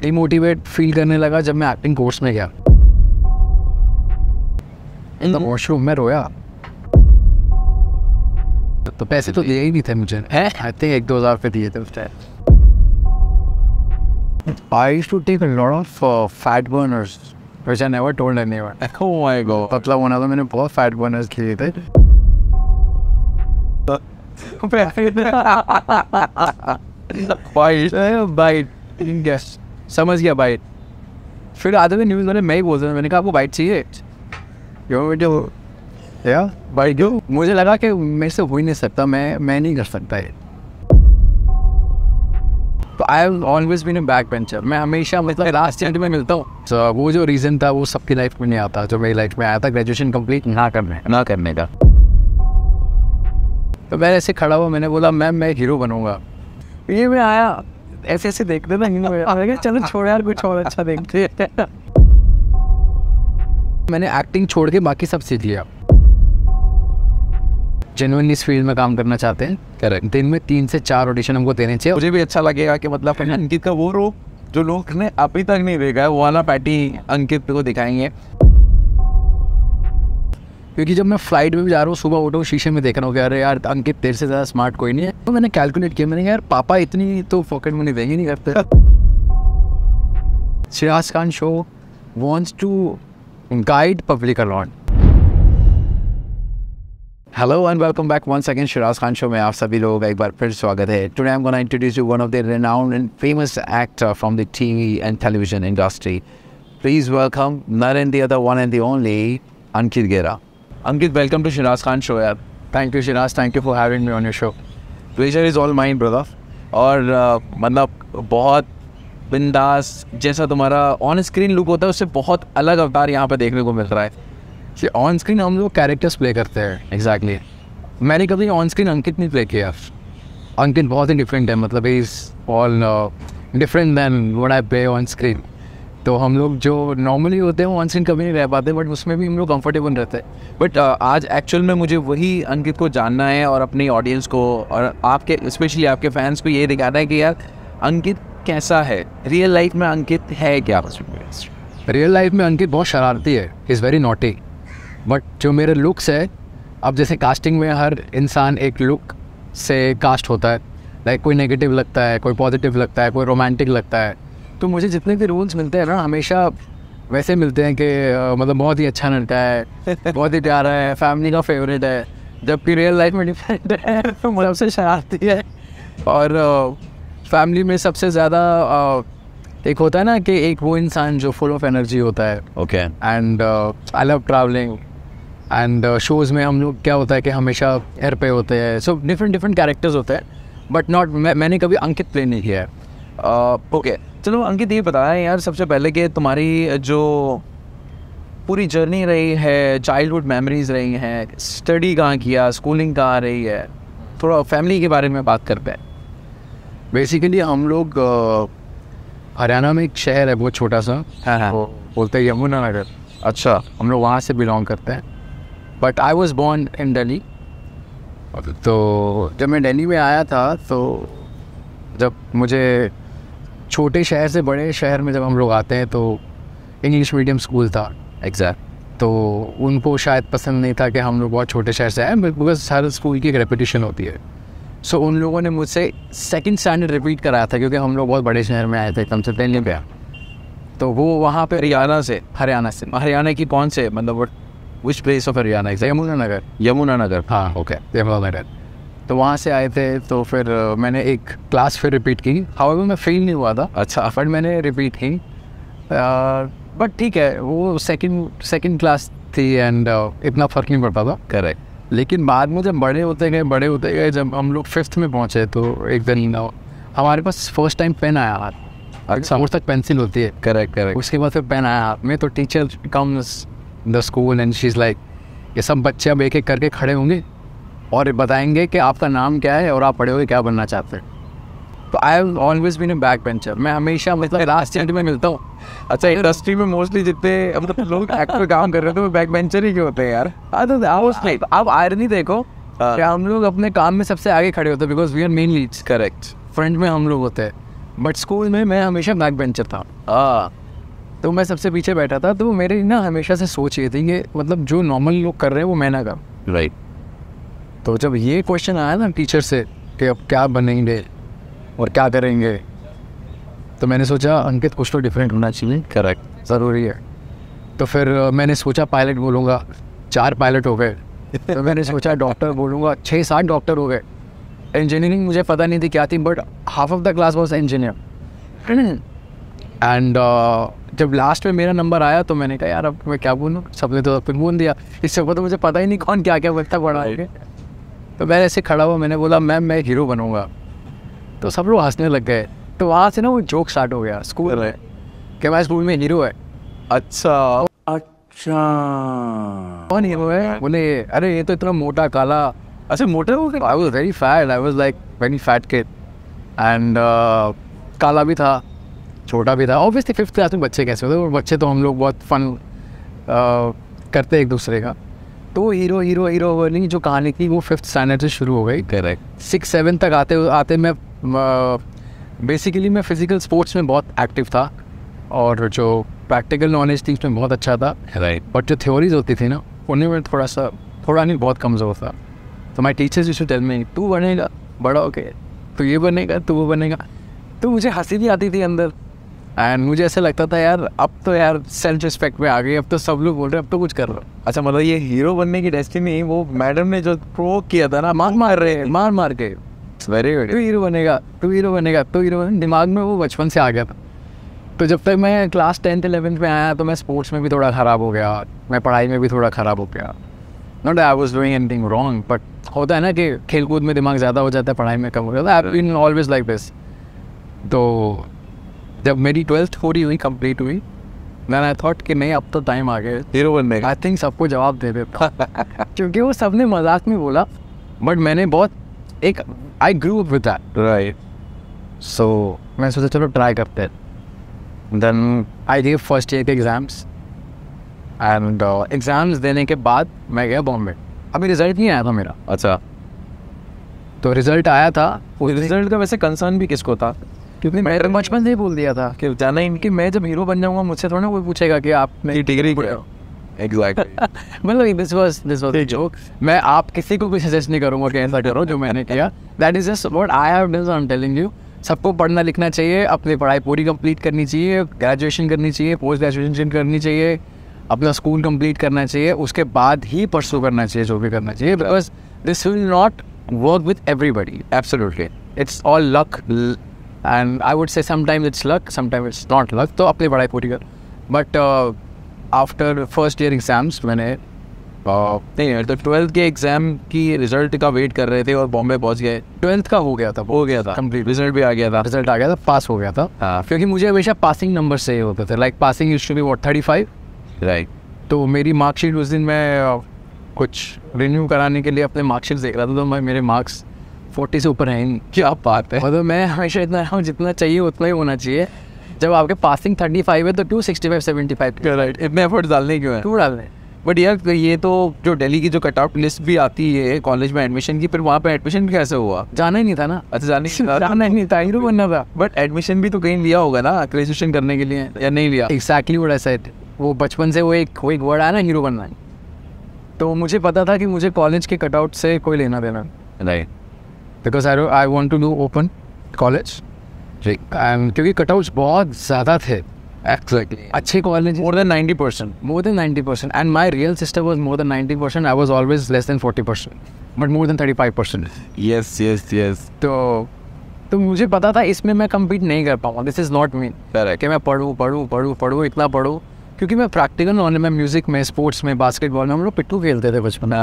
Demotivate feel करने लगा जब मैं एक्टिंग कोर्स में गया। वॉशरूम में रोया। तो पैसे तो दिए ही नहीं थे मुझे, आई थिंक 1-2 हज़ार रुपये दिए थे उस time. I used to take a lot of fat burners, which I never told anyone. Oh my god. मतलब होना तो मैंने बहुत fat burners किए थे। बाइट यस, समझ गया बाइट। फिर आते थे न्यूज़ वाले, मैं ही बोल रहा था, मैंने कहा आपको बाइट चाहिए या बाइट दो। मुझे लगा कि मेरे से हो ही नहीं सकता, मैं नहीं कर सकता ये। तो I have always been a back bencher. मैं हमेशा मतलब लास्ट एंड में मिलता हूँ। तो वो जो रीज़न था वो सबकी लाइफ में नहीं आता, जो मेरी लाइफ में आया था ग्रेजुएशन कंप्लीट ना करने का। तो मैं ऐसे खड़ा हुआ, मैंने बोला मैम मैं हीरो बनूंगा। ये मैं आया ऐसे देखते ना, चलो छोड़ यार कुछ और अच्छा देखते। मैंने एक्टिंग छोड़ के बाकी सब सीख लिया। जेन्युइनली इस फील्ड में काम करना चाहते हैं, करेक्ट, दिन में 3 से 4 ऑडिशन हमको देने चाहिए। मुझे भी अच्छा लगेगा कि मतलब अंकित का वो रूप जो लोग ने अभी तक नहीं देखा है, वो वाला पैटी अंकित को दिखाएंगे। क्योंकि जब मैं फ्लाइट में भी जा रहा हूँ, सुबह उठो शीशे में देख रहा हूँ कि अरे यार अंकित तेरे से ज़्यादा स्मार्ट कोई नहीं है। तो मैंने कैलकुलेट किया, मैंने कहा यार पापा इतनी तो पॉकेट मनी देंगे नहीं करते। Shiraj Khan show wants to guide public a lot. Hello and welcome back once again Shiraj Khan show में आप सभी लोगों का एक बार फिर स्वागत है। Today I am gonna introduce you one of the renowned and famous actor from the TV and television industry. Please welcome not and the other one and the only Ankit Gera. Ankit, welcome to Shiraz Khan show यार। Thank you Shiraz, thank you for having me on your show. Pleasure is all mine brother. और मतलब बहुत बिंदास जैसा तुम्हारा on screen look होता है, उससे बहुत अलग अवतार यहाँ पे देखने को मिल रहा है। ऑन स्क्रीन हम लोग कैरेक्टर्स प्ले करते हैं। एग्जैक्टली मैंने कभी ऑन स्क्रीन अंकित नहीं प्ले किया। अंकित बहुत ही डिफरेंट है, मतलब is all different than what I play on screen. तो हम लोग जो नॉर्मली होते हैं वो ऑन स्क्रीन कभी नहीं रह पाते, बट उसमें भी हम लोग कंफर्टेबल रहते हैं। बट आज एक्चुअल में मुझे वही अंकित को जानना है और अपनी ऑडियंस को और आपके स्पेशली आपके फैंस को ये दिखाना है कि यार अंकित कैसा है रियल लाइफ में, अंकित है क्या। रियल लाइफ में अंकित बहुत शरारती है, इज़ वेरी नॉटी। बट जो मेरे लुक्स है, अब जैसे कास्टिंग में हर इंसान एक लुक से कास्ट होता है, लाइक कोई नेगेटिव लगता है, कोई पॉजिटिव लगता है, कोई रोमांटिक लगता है। तो मुझे जितने भी रोल्स मिलते हैं ना, हमेशा वैसे मिलते हैं कि मतलब बहुत ही अच्छा लड़का है, बहुत ही प्यारा है, फैमिली का फेवरेट है। जबकि रियल लाइफ में डिफरेंट है, सबसे शरारती है। और फैमिली में सबसे ज़्यादा एक होता है ना कि एक वो इंसान जो फुल ऑफ एनर्जी होता है। Okay. And I love travelling and shows में हम लोग क्या होता है कि हमेशा एयर पे होते हैं। सो डिफरेंट कैरेक्टर्स होते हैं, बट नॉट मैंने कभी अंकित प्ले नहीं किया है। ओके, चलो अंकित ये बताया यार सबसे पहले कि तुम्हारी जो पूरी जर्नी रही है, चाइल्डहुड मेमोरीज रही हैं, स्टडी कहाँ किया, स्कूलिंग कहाँ रही है, थोड़ा फैमिली के बारे में बात करते हैं। बेसिकली हम लोग हरियाणा में एक शहर है बहुत छोटा सा, हाँ, बोलते हैं यमुनानगर। अच्छा, हम लोग वहाँ से बिलोंग करते हैं। But I was born in Delhi. तो जब मैं दिल्ली में आया था, तो जब मुझे छोटे शहर से बड़े शहर में जब हम लोग आते हैं, तो इंग्लिश मीडियम स्कूल था। एग्जैक्ट। तो उनको शायद पसंद नहीं था कि हम लोग बहुत छोटे शहर से आए, बिकॉज हर स्कूल की एक रेपिटेशन होती है। सो उन लोगों ने मुझसे 2nd स्टैंडर्ड रिपीट कराया था, क्योंकि हम लोग बहुत बड़े शहर में आए थे, कम से दिल्ली पे। तो वो वहाँ पे हरियाणा से हरियाणा की कौन से मतलब which place of Haryana? Yamunanagar. हाँ, ओके, यमुनानगर। तो वहाँ से आए थे। तो फिर मैंने एक क्लास फिर रिपीट की। हाउएवर मैं फेल नहीं हुआ था। अच्छा। बट मैंने रिपीट की। बट ठीक है, वो सेकंड क्लास थी एंड इतना फ़र्क नहीं पड़ता था। करेक्ट। लेकिन बाद में जब बड़े होते गए, जब हम लोग 5th में पहुँचे, तो एक दिन हमारे पास फर्स्ट टाइम पेन आया हाथ। अच्छा, उस तक पेंसिल होती है। करेक्ट। उसके बाद फिर पेन आया हाथ में। तो teacher comes the school and she is like, ये सब बच्चे अब एक एक करके खड़े होंगे और बताएंगे कि आपका नाम क्या है और आप बड़े होकर क्या बनना चाहते हैं। तो I have always been a back bencher. मैं हमेशा मतलब लास्ट एंड में मिलता हूँ। अच्छा, इंडस्ट्री में मोस्टली जितने मतलब लोग एक्टर काम कर रहे थे वो बैक बेंचर ही क्यों होते हैं यार? अब आयरनी देखो, क्या हम लोग अपने काम में सबसे आगे खड़े होते हैं, because we are main leads. Correct. Front में हम लोग होते हैं। बट स्कूल में मैं हमेशा बैक बेंचर था। तो मैं सबसे पीछे बैठा था। तो मेरी ना हमेशा से सोच ये थी कि मतलब जो नॉर्मल लोग कर रहे हैं वो मैं ना कर। राइट। तो जब ये क्वेश्चन आया ना टीचर से कि अब क्या बनेंगे और क्या करेंगे, तो मैंने सोचा अंकित कुछ तो डिफरेंट होना चाहिए। करेक्ट। ज़रूरी है। तो फिर मैंने सोचा पायलट बोलूँगा, 4 पायलट हो गए। तो मैंने सोचा डॉक्टर बोलूँगा, 6-7 डॉक्टर हो गए। इंजीनियरिंग मुझे पता नहीं थी क्या थी, but half of the class was engineer. And जब लास्ट में मेरा नंबर आया तो मैंने कहा यार अब मैं क्या बोलूँ, सबने तो फिर बोल दिया। इससे ऊपर तो मुझे पता ही नहीं कौन क्या क्या बता बड़ा हो गया। तो मैं ऐसे खड़ा हुआ, मैंने बोला मैम मैं हीरो बनूँगा। तो सब लोग हंसने लग गए। तो वहाँ से ना वो जोक स्टार्ट हो गया स्कूल में कि मैं स्कूल में हीरो है। अच्छा कौन हीरो है? बोले अरे ये तो इतना मोटा काला। अच्छा मोटे हो गए? आई was very fat, I was like very fat kid. And काला भी था, छोटा भी था। ऑब्वियसली 5th क्लास में बच्चे कैसे होते हैं, और बच्चे तो हम लोग बहुत फन करते एक दूसरे का। तो हीरो हीरो हीरो वाली जो कहानी थी वो 5th स्टैंडर्ड से शुरू हो गई। करेक्ट। 6-7 तक आते मैं बेसिकली मैं फिज़िकल स्पोर्ट्स में बहुत एक्टिव था, और जो प्रैक्टिकल नॉलेज थी उसमें बहुत अच्छा था। राइट। बट जो थ्योरीज होती थी ना उन्हें में थोड़ा नहीं बहुत कमज़ोर था। तो my teachers used to tell me तू बनेगा बड़ा होके, तो ये बनेगा, तो वो बनेगा। तो मुझे हंसी भी आती थी अंदर। एंड मुझे ऐसा लगता था यार अब तो यार सेल्फ रिस्पेक्ट में आ गई, अब तो सब लोग बोल रहे हैं अब तो कुछ कर रहा हूँ। अच्छा मतलब ये हीरो बनने की डेस्टिनी वो मैडम ने जो प्रोवोक किया था ना, मार के वेरी गुड। तू हीरो बनेगा, तू हीरो बनेगा, तू हीरो बनेगा, दिमाग में वो बचपन से आ गया था। तो जब तक मैं क्लास 10th-11th में आया तो मैं स्पोर्ट्स में भी थोड़ा ख़राब हो गया, मैं पढ़ाई में भी थोड़ा ख़राब हो गया। Not I was doing anything wrong, but होता है ना कि खेल कूद में दिमाग ज़्यादा हो जाता है, पढ़ाई में कम हो जाता है। I been always like this. तो जब मेरी 12th पूरी हुई, कंप्लीट हुई, देन आई थॉट कि नहीं अब तो टाइम आ गया हीरो बनने का। आई थिंक सबको जवाब दे देता क्योंकि वो सबने मजाक में बोला, बट मैंने बहुत एक I grew up with that. Right. So मैं सोचा चलो ट्राई करते हैं। Then I give first year के एग्ज़ाम्स, एंड एग्ज़ाम्स देने के बाद मैं गया बॉम्बे। अभी रिज़ल्ट नहीं आया था मेरा। अच्छा। तो रिज़ल्ट आया था। रिजल्ट का वैसे कंसर्न भी किसको था? क्योंकि मैंने बचपन से ही बोल दिया था कि जाना ही कि मैं जब हीरो बन जाऊंगा मुझसे थोड़ा ना कोई पूछेगा कि आपने डिग्री क्या। एग्जैक्टली। मतलब दिस वाज ए जोक। मैं आप किसी को भी सजेस्ट नहीं करूंगा कि ऐसा करो जो मैंने किया। That is just what I have done, I am telling you. सबको पढ़ना लिखना चाहिए, अपनी पढ़ाई पूरी कंप्लीट करनी चाहिए, ग्रेजुएशन करनी चाहिए, पोस्ट ग्रेजुएशन करनी चाहिए, अपना स्कूल कंप्लीट करना चाहिए, उसके बाद ही परसू करना चाहिए जो भी करना चाहिए, because this will not work with everybody. Absolutely it's all luck, and I would say sometimes it's luck, sometimes it's not luck. तो अपनी पढ़ाई पूरी कर। But after first year exams मैंने नहीं तो 12th के एग्जाम की रिजल्ट का वेट कर रहे थे और बॉम्बे पहुंच गए। 12th का हो गया था कंप्लीट, रिजल्ट भी आ गया था। रिजल्ट आ गया था, पास हो गया था। हाँ। क्योंकि मुझे हमेशा पासिंग नंबर से होते थे, like passing used to be what 35। Right. तो मेरी मार्कशीट उस दिन मैं कुछ रिन्यू कराने के लिए अपने मार्कशीट देख रहा था, तो मेरे मार्क्स 40 से ऊपर हैं। क्या बात है। मतलब मैं हमेशा इतना जितना चाहिए उतना ही होना चाहिए। जब आपके पासिंग 35 है तो 265-75 राइट, इतने एफर्ट्स डालने क्यों है? क्यों डालने? बट यार ये तो जो दिल्ली की जो कट आउट लिस्ट भी आती है कॉलेज में एडमिशन की, फिर वहाँ पे एडमिशन कैसे हुआ? जाना ही नहीं था ना। अच्छा जाना ही नहीं था, हीरो बनना था। बट एडमिशन भी तो कहीं लिया होगा ना ग्रेजुएशन करने के लिए, या नहीं लिया? Exactly what I said. वो बचपन से वो एक वर्ड आया ना, हीरो बनना है। तो मुझे पता था कि मुझे कॉलेज के कटआउट से कोई लेना देना। Right. Because I want to do open college, and क्योंकि कटआउट्स बहुत ज़्यादा थे। Exactly. अच्छे college More than 90%. More than 90%. And my real sister was more than 90%. I was always less than 40%. But more than 35%. Yes. तो मुझे पता था इसमें मैं compete नहीं कर पाऊँगा. This is not me. Correct. कि मैं पढ़ूँ इतना पढ़ूँ. क्योंकि मैं प्रैक्टिकल नॉलेज में, म्यूज़िक में, स्पोर्ट्स में, बास्केटबॉल में हम लोग पिट्ठू खेलते थे बचपन में.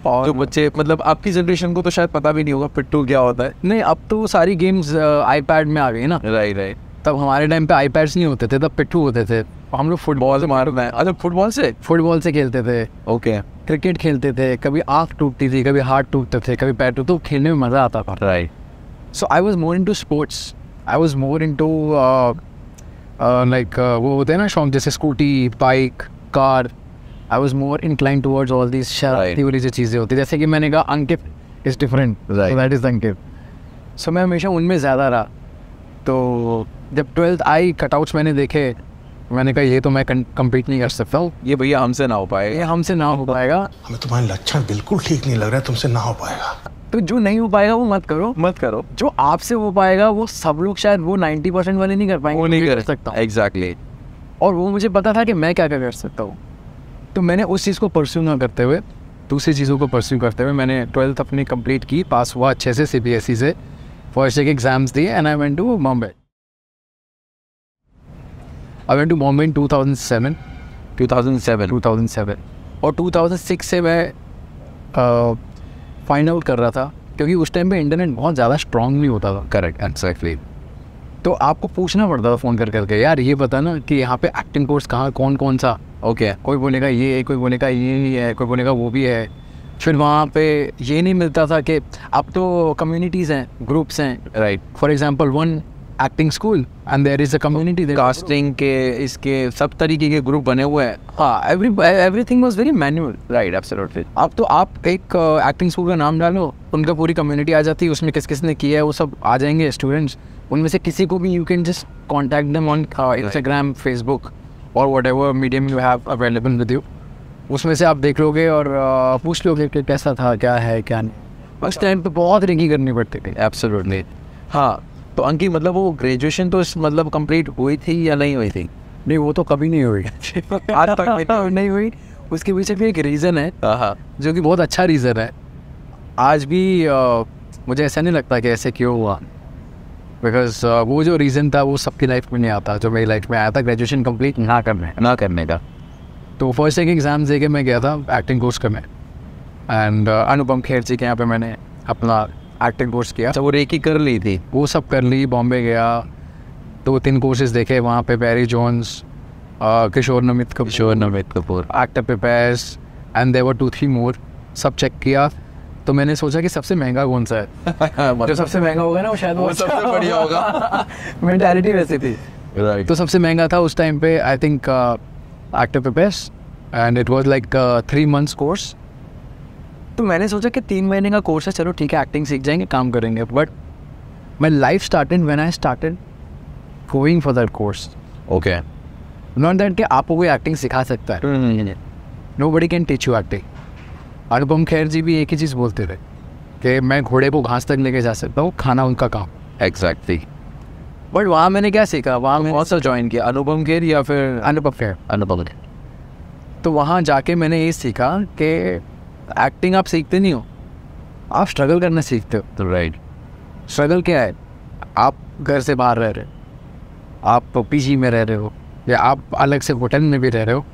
और जो बच्चे मतलब आपकी जनरेशन को तो शायद पता भी नहीं होगा पिट्ठू क्या होता है. नहीं, अब तो सारी गेम्स iPad में आ गई ना. राइट. तब हमारे टाइम पे iPads नहीं होते थे, तब पिट्ठू होते थे. हम लोग फुटबॉल से मारना है. अच्छा, फुटबॉल से खेलते थे. ओके. क्रिकेट खेलते थे. कभी आँख टूटती थी, कभी हाथ टूटते थे, कभी पैर टूटते. तो खेलने में मज़ा आता था. Right. So I was more into sports. I was more into like वो होते हैं ना शौक, जैसे scooty, bike, car. I was more incline towards all these शरारती वाली जो चीज़ें होती. जैसे कि मैंने कहा Ankit is different, that is Ankit. So मैं हमेशा उनमें ज़्यादा रहा. तो जब 12th आई, कटआउट्स मैंने देखे, मैंने कहा ये तो मैं कम्पीट नहीं कर सकता हूँ, ये भैया हमसे ना हो पाएगा, ये हमसे ना हो पाएगा। हमें तुम्हारे लक्षण बिल्कुल ठीक नहीं लग रहा है, तुमसे ना हो पाएगा। तो जो नहीं हो पाएगा वो मत करो, मत करो। जो आपसे हो पाएगा वो सब लोग शायद वो 90% वाले नहीं कर पाएंगे, वो नहीं कर सकता। एग्जैक्टली। और वो मुझे पता था कि मैं क्या क्या कर सकता हूँ, तो मैंने उस चीज़ को परस्यू ना करते हुए दूसरी चीज़ों को परस्यू करते हुए मैंने 12th अपनी कंप्लीट की, पास हुआ अच्छे से CBSE से, फर्स्ट एक एग्जाम्स दिए and I went to Bombay. I went to Bombay in 2007 और 2006 से मैं फाइंड आउट कर रहा था, क्योंकि उस टाइम पे इंटरनेट बहुत ज़्यादा स्ट्रॉन्ग नहीं होता था। Correct, exactly. तो आपको पूछना पड़ता था फ़ोन कर करके, यार ये बता ना कि यहाँ पे एक्टिंग कोर्स कहाँ, कौन कौन सा। ओके। कोई बोलेगा ये है, कोई बोलेगा ये नहीं है, कोई बोलेगा वो भी है। फिर वहाँ पे ये नहीं मिलता था कि अब तो कम्युनिटीज़ हैं, ग्रुप्स हैं, right. For example one acting school and there is a community, casting के इसके सब तरीके के ग्रुप बने हुए हैं। हाँ, everything was very manual. Right, absolutely. अब तो आप एक एक्टिंग स्कूल का नाम डालो, उनका पूरी कम्युनिटी आ जाती है, उसमें किस किसने किया है वो सब आ जाएंगे स्टूडेंट्स। उनमें से किसी को भी you can just contact them on Instagram, Facebook और whatever medium you have available with you. उसमें से आप देख लोगे और पूछ लोगे कि कैसा था, क्या है क्या नहीं। उस टाइम पे बहुत रिंगी करनी पड़ती थी। एब्सोल्युटली। हाँ, तो अंकित मतलब वो ग्रेजुएशन तो मतलब कंप्लीट हुई थी या नहीं हुई थी? नहीं, वो तो कभी नहीं हुई आज तक नहीं हुई। उसके पीछे भी एक रीज़न है, जो कि बहुत अच्छा रीज़न है। आज भी मुझे ऐसा नहीं लगता कि ऐसे क्यों हुआ, बिकॉज वो जो रीज़न था वो सबकी लाइफ में नहीं आता, जो मेरी लाइफ में आया था ग्रेजुएशन कंप्लीट ना करने का। तो फर्स्ट एक एग्ज़ाम दे के मैं गया था एक्टिंग कोर्स करने, एंड अनुपम खेर जी के यहाँ पे मैंने अपना एक्टिंग कोर्स किया। अच्छा, वो रेकी कर ली थी? वो सब कर ली। बॉम्बे गया, 2-3 कोर्सेज देखे वहाँ पे, Barry Jones, Kishore Namit Kapoor, actor prepares and there were 2-3 more, सब चेक किया। तो मैंने सोचा कि सबसे महंगा कौन सा है जो सबसे महंगा होगा ना वो शायद वो सबसे बढ़िया होगा। मेंटालिटी वैसी थी। राइट। तो सबसे महंगा था उस टाइम पे I think actor prepares, and it was like 3 months course. तो मैंने सोचा कि 3 महीने का कोर्स है, चलो ठीक है, एक्टिंग सीख जाएंगे, काम करेंगे। But my life started when I started going for that course. Okay. Not that कि आपको कोई एक्टिंग सिखा सकता है, nobody can teach you acting. Anupam Kher ji भी एक ही चीज़ बोलते थे कि मैं घोड़े को घास तक लेके जा सकता हूँ, खाना उनका काम। एग्जैक्टली। बट वहाँ मैंने क्या सीखा, वहाँ मैंने कौन सा ज्वाइन किया, अनुपम खेर या फिर? अनुपम खेर। तो वहाँ जाके मैंने ये सीखा कि एक्टिंग आप सीखते नहीं हो, आप स्ट्रगल करना सीखते हो। राइट। स्ट्रगल क्या है? आप घर से बाहर रह रहे हो, आप पीजी में रह रहे हो, या आप अलग से होटल में भी रह रहे हो।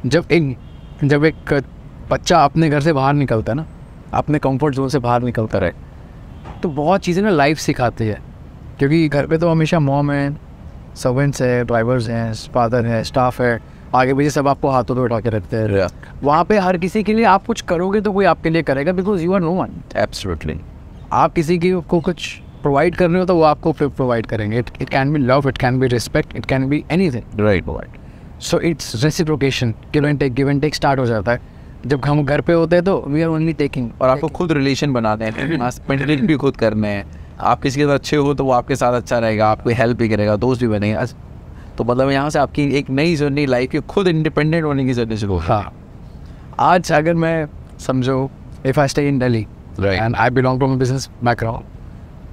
जब एक बच्चा अपने घर से बाहर निकलता है ना, अपने कंफर्ट जोन से बाहर निकलता रहे, तो बहुत चीज़ें ना लाइफ सिखाती है। क्योंकि घर पे तो हमेशा मॉम है, सर्वेंट्स है, ड्राइवर्स हैं, फादर है, स्टाफ है, आगे पीछे सब आपको हाथों तो उठा के रखते हैं। वहाँ पे हर किसी के लिए आप कुछ करोगे तो कोई आपके लिए करेगा, because you are no one. Absolutely. आप किसी को कुछ प्रोवाइड कर रहे हो तो वो आपको फिर प्रोवाइड करेंगे। It can be love, it can be respect, it can be anything. Right. So it's reciprocation, give and take start हो जाता है। जब हम घर पे होते हैं तो वी आर ओनली टेकिंग, और आपको खुद रिलेशन बनाने हैं, मेंटेन भी खुद करने हैं। आप किसी के साथ अच्छे हो तो वो आपके साथ अच्छा रहेगा, आपको हेल्प भी करेगा, दोस्त भी बनेगा। तो मतलब यहाँ से आपकी एक नई जर्नी, लाइफ की खुद इंडिपेंडेंट होने की जर्नी शुरू। हाँ, आज अगर मैं समझो if I stay in Delhi and I belong to business background,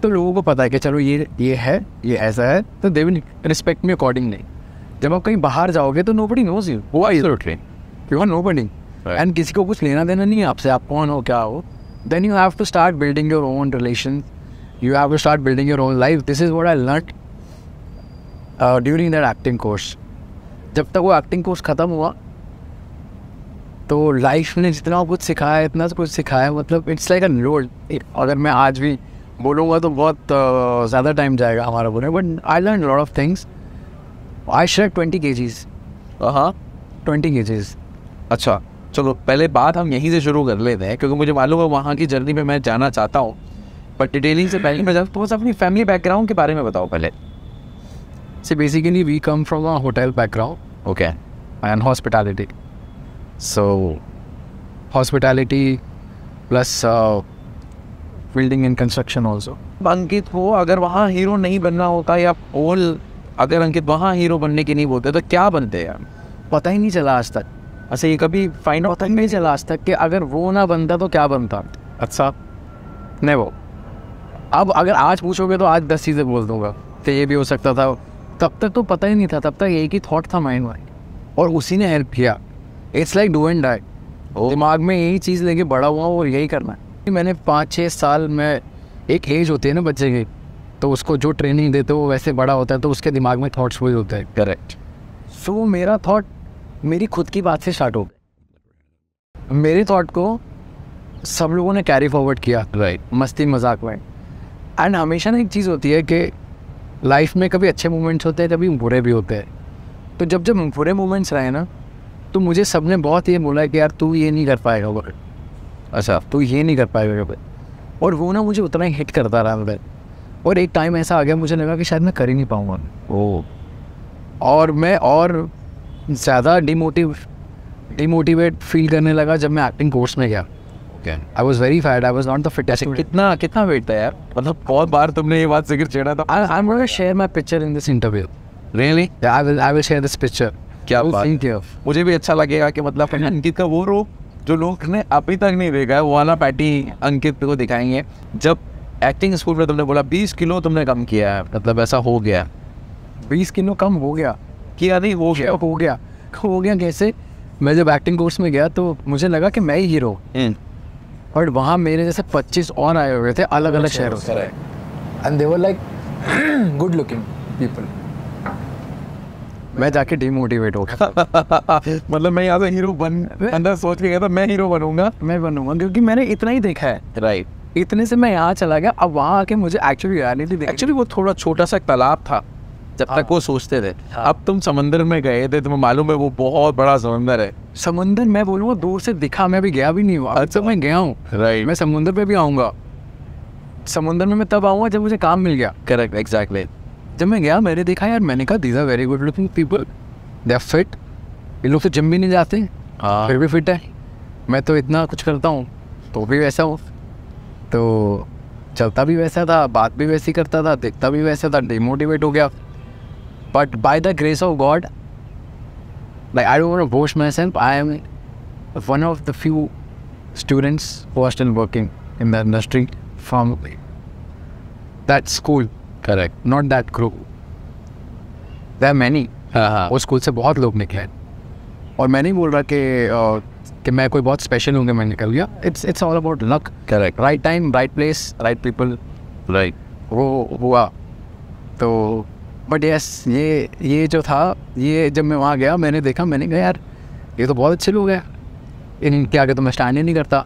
तो लोगों को पता है कि चलो ये है, ये ऐसा है, तो they will respect me accordingly. जब आप कहीं बाहर जाओगे तो नोबडी नोज यू, वो यू आर नोबडी, एंड किसी को कुछ लेना देना नहीं है आपसे, आप कौन हो, क्या हो। Then you have to start building your own relation, you have to start building your own life. This is what I learned during that acting course. जब तक वो एक्टिंग कोर्स ख़त्म हुआ तो लाइफ ने जितना कुछ सिखाया, इतना कुछ सिखाया, मतलब इट्स लाइक अ लोड। अगर मैं आज भी बोलूँगा तो बहुत ज़्यादा टाइम जाएगा हमारा बोलने, but I learn lot of things. I shred 20 kgs। हाँ, 20 kgs। अच्छा, चलो पहले बात हम यहीं से शुरू कर लेते हैं, क्योंकि मुझे मालूम है वहाँ की जर्नी में मैं जाना चाहता हूँ। बट डिटेलिंग से पहले मैं तो बस अपनी फैमिली बैकग्राउंड के बारे में बताओ पहले। So basically we come from a hotel background, okay, and hospitality. So hospitality plus building and construction also. अंकित को अगर वहाँ हीरो नहीं बनना होता या ओल अगर अंकित वहाँ हीरो बनने के नहीं बोलते तो क्या बनते यार? पता ही नहीं चला आज तक। अच्छा, ये कभी फाइंड आउट पता ही नहीं चला आज तक कि अगर वो ना बनता तो क्या बनता। अच्छा नहीं वो, अब अगर आज पूछोगे तो आज 10 चीज़ें बोल दूंगा कि ये भी हो सकता था। तब तक तो पता ही नहीं था, तब तक एक ही थॉट था माइंड में और उसी ने हेल्प किया। It's like do and die. दिमाग में यही चीज़ लेके बड़ा हुआ और यही करना है। मैंने 5-6 साल में, एक एज होती है ना बच्चे की, तो उसको जो ट्रेनिंग देते हो वो वैसे बड़ा होता है, तो उसके दिमाग में थॉट्स वही होते हैं। करेक्ट। सो मेरा थॉट मेरी खुद की बात से स्टार्ट हो गया। मेरे थॉट को सब लोगों ने कैरी फॉरवर्ड किया, राइट, मस्ती मजाक में। एंड हमेशा ना एक चीज़ होती है कि लाइफ में कभी अच्छे मोमेंट्स होते हैं, कभी बुरे भी होते हैं। तो जब जब बुरे मोमेंट्स रहे ना, तो मुझे सबने बहुत ये बोला कि यार तू ये नहीं कर पाएगा वो। अच्छा, तू ये नहीं कर पाएगा कभी। और वो ना मुझे उतना ही हिट करता रहा अंदर। और एक टाइम ऐसा आ गया, मुझे लगा कि शायद मैं कर ही नहीं पाऊँगा। और मैं और ज़्यादा डिमोटिवेट फील करने लगा जब मैं एक्टिंग कोर्स में गया। आई was very fat, I was not the fittest. कितना वेट था यार? मतलब बहुत बार तुमने ये बात जिक्र छेड़ा था। I am going to share my picture in this interview. Really? I will share this picture. क्या बात है? मुझे भी अच्छा लगेगा कि मतलब अंकित का वो रूप जो लोग ने अभी तक नहीं देखा है, वो वाला पैटी अंकित को दिखाएंगे। जब एक्टिंग स्कूल में तुमने बोला 20 किलो तुमने कम किया है, मतलब ऐसा हो गया? 20 किलो कम हो गया? किया नहीं, हो गया कैसे? मैं जब एक्टिंग कोर्स में गया तो मुझे लगा कि मैं ही हीरो, और वहाँ मेरे जैसे 25 और आए हुए थे अलग अलग शहरों से, and they were like good looking people. मैं जाके डिमोटिवेट हो गया। मतलब मैं यहाँ से हीरो बन, अंदर सोच के गया था मैं हीरो बनूंगा, क्योंकि मैंने इतना ही देखा है। राइट। इतने से मैं यहाँ चला गया। अब वहाँ आके मुझे एक्चुअली रियलिटी देखी। एक्चुअली वो थोड़ा छोटा सा तालाब था जब तक वो सोचते थे। अब तुम समंदर में गए थे, तुम्हें मालूम है वो बहुत बड़ा समंदर है। समुंदर मैं बोलूँगा दूर से दिखा, मैं भी गया भी नहीं हुआ। अच्छा, मैं गया हूँ। राइट। मैं समुंदर पे भी आऊँगा। समुंदर में मैं तब आऊँगा जब मुझे काम मिल गया। Correct, exactly. जब मैं गया, मैंने देखा यार, मैंने कहा these are very good looking people, they are fit. ये लोग तो जिम भी नहीं जाते, फिर भी फिट है। मैं तो इतना कुछ करता हूँ तो भी वैसा हूँ। तो चलता भी वैसा था, बात भी वैसी करता था, दिखता भी वैसा था। डिमोटिवेट हो गया। But by the grace of God, like I don't want to boast myself, I am one of the few students who are still working in the industry from that school. Correct, not that group, there are many. उस school से बहुत लोग निकले। और मैं नहीं बोल रहा कि मैं कोई बहुत स्पेशल हूँ कि मैं निकल गया। It's all about luck. Correct. Right time, right place, right people. Right. वो हुआ। तो बट यस, ये जो था, ये जब मैं वहाँ गया, मैंने देखा, मैंने कहा यार ये तो बहुत अच्छे लोग हैं, इनके आगे तो मैं स्टैंड ही नहीं करता।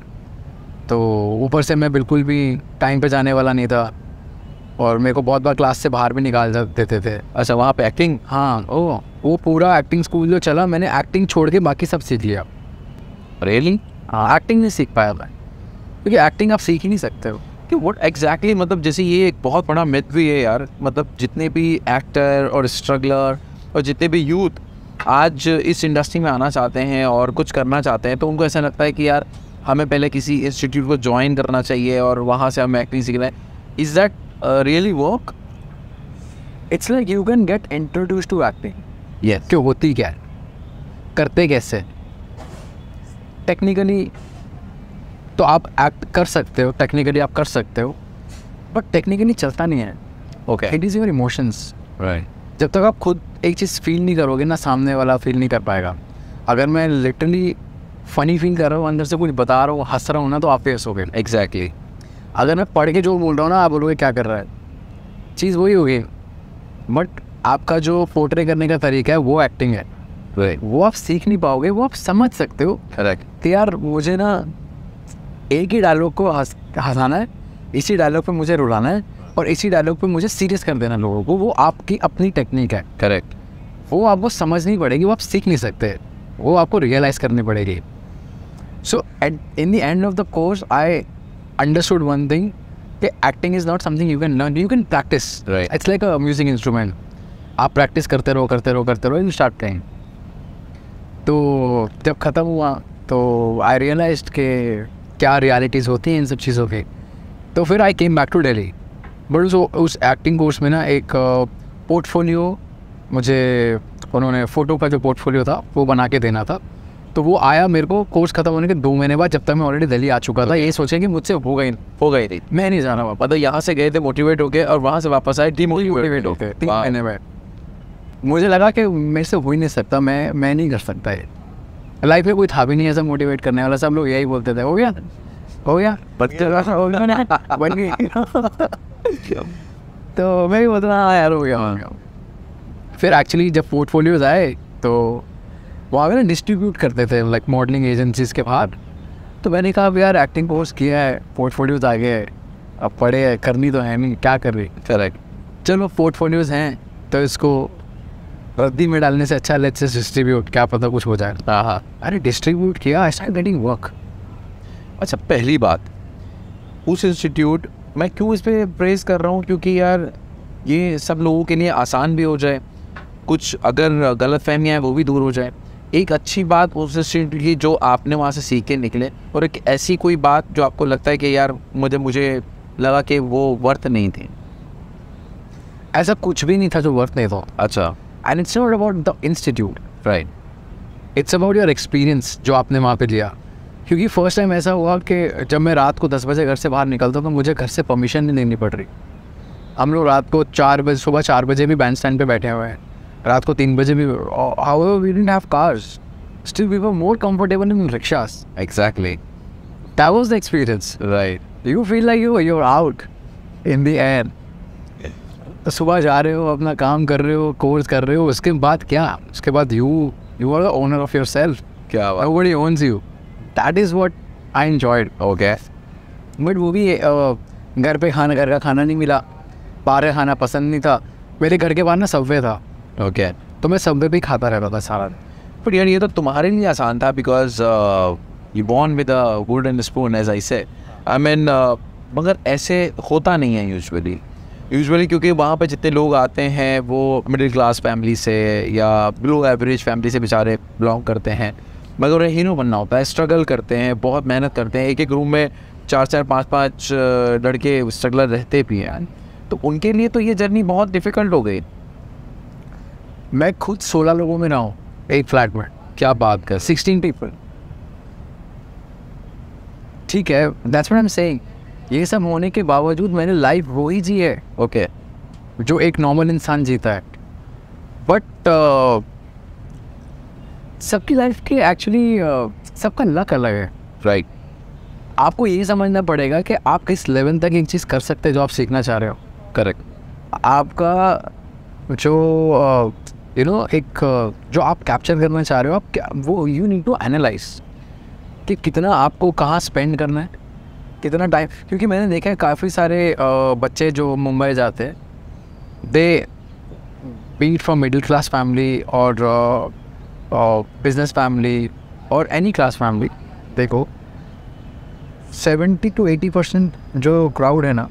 तो ऊपर से मैं बिल्कुल भी टाइम पे जाने वाला नहीं था, और मेरे को बहुत बार क्लास से बाहर भी निकाल देते थे। अच्छा, वहाँ पे एक्टिंग? हाँ, वो पूरा एक्टिंग स्कूल जो चला, मैंने एक्टिंग छोड़ के बाकी सब सीख लिया। रियली? हाँ, एक्टिंग नहीं सीख पाया मैं, क्योंकि एक्टिंग आप सीख ही नहीं सकते हो। कि व्हाट एग्जैक्टली, मतलब जैसे ये एक बहुत बड़ा मिथ भी है यार। मतलब जितने भी एक्टर और स्ट्रगलर और जितने भी यूथ आज इस इंडस्ट्री में आना चाहते हैं और कुछ करना चाहते हैं, तो उनको ऐसा लगता है कि यार हमें पहले किसी इंस्टीट्यूट को ज्वाइन करना चाहिए और वहाँ से हम एक्टिंग सीखना है। Is that really work? It's like you can get introduce to acting. Yes. क्यों होती क्या है, करते कैसे? टेक्निकली तो आप एक्ट कर सकते हो, टेक्निकली आप कर सकते हो, बट टेक्निकली चलता नहीं है। Okay. It is your emotions. Right. जब तक आप खुद एक चीज़ फील नहीं करोगे ना, सामने वाला फील नहीं कर पाएगा। अगर मैं लिटरली फ़नी फील कर रहा हूँ, अंदर से कुछ बता रहा हूँ, हंस रहा हूँ ना, तो आप फेस हो गए। एग्जैक्टली। अगर मैं पढ़ के जो बोल रहा हूँ ना, आप बोलोगे क्या कर रहा है, चीज़ वही होगी। बट आपका जो पोर्ट्रे करने का तरीका है वो एक्टिंग है। राइट। वो आप सीख नहीं पाओगे, वो आप समझ सकते हो। करेक्ट। कि यार मुझे ना एक ही डायलॉग को हंसाना है, इसी डायलॉग पे मुझे रुलाना है, और इसी डायलॉग पे मुझे सीरियस कर देना लोगों को। वो आपकी अपनी टेक्निक है। करेक्ट। वो आपको समझनी पड़ेगी, वो आप सीख नहीं सकते, वो आपको रियलाइज़ करनी पड़ेगी। So in the end of the course I understood one thing, कि acting is not something you can learn, you can practise. It's like a music instrument. आप प्रैक्टिस करते रहो, यू स्टार्ट प्लेइंग। तो जब ख़त्म हुआ तो आई रियलाइज्ड कि क्या रियलिटीज़ होती हैं इन सब चीज़ों की। तो फिर I came back to Delhi but उस एक्टिंग कोर्स में ना एक पोर्टफोलियो मुझे उन्होंने फ़ोटो का जो पोर्टफोलियो था वो बना के देना था। तो वो आया मेरे को कोर्स ख़त्म होने के 2 महीने बाद, जब तक मैं ऑलरेडी दिल्ली आ चुका था। ये सोचें कि मुझसे हो गई थी, मैं नहीं जाना वापस। मतलब यहाँ से गए थे मोटिवेट होके और वहाँ से वापस आए डिमोटिवेट होके। 3 महीने में मुझे लगा कि मेरे से हो ही नहीं सकता, मैं नहीं कर सकता ये। लाइफ में कोई था भी नहीं ऐसा मोटिवेट करने वाला, सब लोग यही बोलते थे हो गया बन गई। तो मैं भी बोलता हाँ यार हो गया। फिर एक्चुअली जब पोर्टफोलियोज आए तो वहाँ पे ना डिस्ट्रीब्यूट करते थे लाइक मॉडलिंग एजेंसीज के बाहर। तो मैंने कहा अब यार एक्टिंग कोर्स किया है, पोर्टफोलियोज आ गए, अब पढ़े है, करनी तो है नहीं, क्या कर रही। करेक्ट, चलो पोर्टफोलियोज हैं तो इसको रद्दी में डालने से अच्छा लेट्स से डिस्ट्रीब्यूट, क्या पता कुछ हो जाए। हाँ। अरे डिस्ट्रीब्यूट किया, आई स्टार्ट गेटिंग वर्क। अच्छा, पहली बात उस इंस्टीट्यूट, मैं क्यों इस पर प्रेज कर रहा हूँ, क्योंकि यार ये सब लोगों के लिए आसान भी हो जाए, कुछ अगर गलत फहमियाँ हैं वो भी दूर हो जाए। एक अच्छी बात उस इंस्टीट्यूट की जो आपने वहाँ से सीख के निकले, और एक ऐसी कोई बात जो आपको लगता है कि यार मुझे लगा कि वो वर्थ नहीं थी। ऐसा कुछ भी नहीं था जो वर्थ नहीं था। अच्छा, and it's not about the institute, right, it's about your experience जो आपने वहाँ पे लिया। क्योंकि फर्स्ट टाइम ऐसा हुआ कि जब मैं रात को 10 बजे घर से बाहर निकलता तो मुझे घर से परमिशन नहीं लेनी पड़ रही। हम लोग रात को सुबह 4 बजे भी बैंड स्टैंड पे बैठे हुए हैं, रात को 3 बजे भी। However we didn't have cars, still we were more comfortable in rickshaws. Exactly, that was the experience, right. You feel like you are out in the air. तो सुबह जा रहे हो, अपना काम कर रहे हो, कोर्स कर रहे हो, उसके बाद क्या, उसके बाद you are the owner of yourself. क्या बात, nobody owns you. That is what I enjoyed. Okay, but वो भी घर पे घर का खाना नहीं मिला, बाहर का खाना पसंद नहीं था। मेरे घर के बाहर ना सबवे था, ओके, तो मैं सबवे पे ही खाता रहता था सारा दिन। बट यार ये तो तुम्हारे लिए आसान था, because you born with a wood and spoon, as I say. I mean मगर ऐसे होता नहीं है यूजुअली, क्योंकि वहाँ पे जितने लोग आते हैं वो मिडिल क्लास फैमिली से या बिलो एवरेज फैमिली से बेचारे बिलोंग करते हैं, मगर उन्हें हीरो बनना होता है, स्ट्रगल करते हैं, बहुत मेहनत करते हैं। एक रूम में 4-4, 5-5 लड़के स्ट्रगलर रहते भी हैं, तो उनके लिए तो ये जर्नी बहुत डिफ़िकल्ट हो गई। मैं खुद 16 लोगों में रहा हूँ एक फ्लैट में। क्या बात कर, 16 पीपल, ठीक है, that's what I am saying. ये सब होने के बावजूद मैंने लाइफ वो ही जी है, ओके, जो एक नॉर्मल इंसान जीता है। बट सबकी लाइफ की एक्चुअली सबका लक अलग है, राइट। आपको ये समझना पड़ेगा कि आप किस लेवल तक एक चीज़ कर सकते हैं जो आप सीखना चाह रहे हो। करेक्ट। आपका जो एक जो आप कैप्चर करना चाह रहे हो, आप क्या वो यू नीड टू एनालाइज कि कितना आपको कहाँ स्पेंड करना है, कितना टाइम। क्योंकि मैंने देखा है काफ़ी सारे बच्चे जो मुंबई जाते हैं, they beat from middle class family और बिजनेस फैमिली और एनी क्लास फैमिली, देखो 70 to 80% जो क्राउड है ना,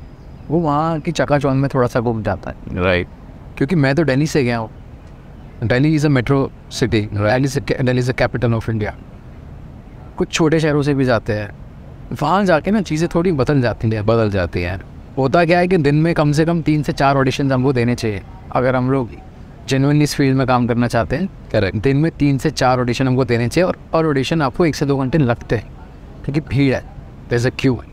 वो वहाँ की चकाचौंध में थोड़ा सा घूम जाता है, राइट। क्योंकि मैं तो दिल्ली से गया हूँ। Delhi is a metro city, Delhi is a capital of India. कुछ छोटे शहरों से भी जाते हैं, वहाँ जाके ना चीज़ें थोड़ी बदल जाती हैं। होता क्या है कि दिन में कम से कम 3 से 4 ऑडिशन हमको देने चाहिए अगर हम लोग जेन्युइनली इस फील्ड में काम करना चाहते हैं। करेक्ट। दिन में 3 से 4 ऑडिशन हमको देने चाहिए, और ऑडिशन आपको 1 से 2 घंटे लगते हैं क्योंकि भीड़ है, देयर इज़ अ क्यू है।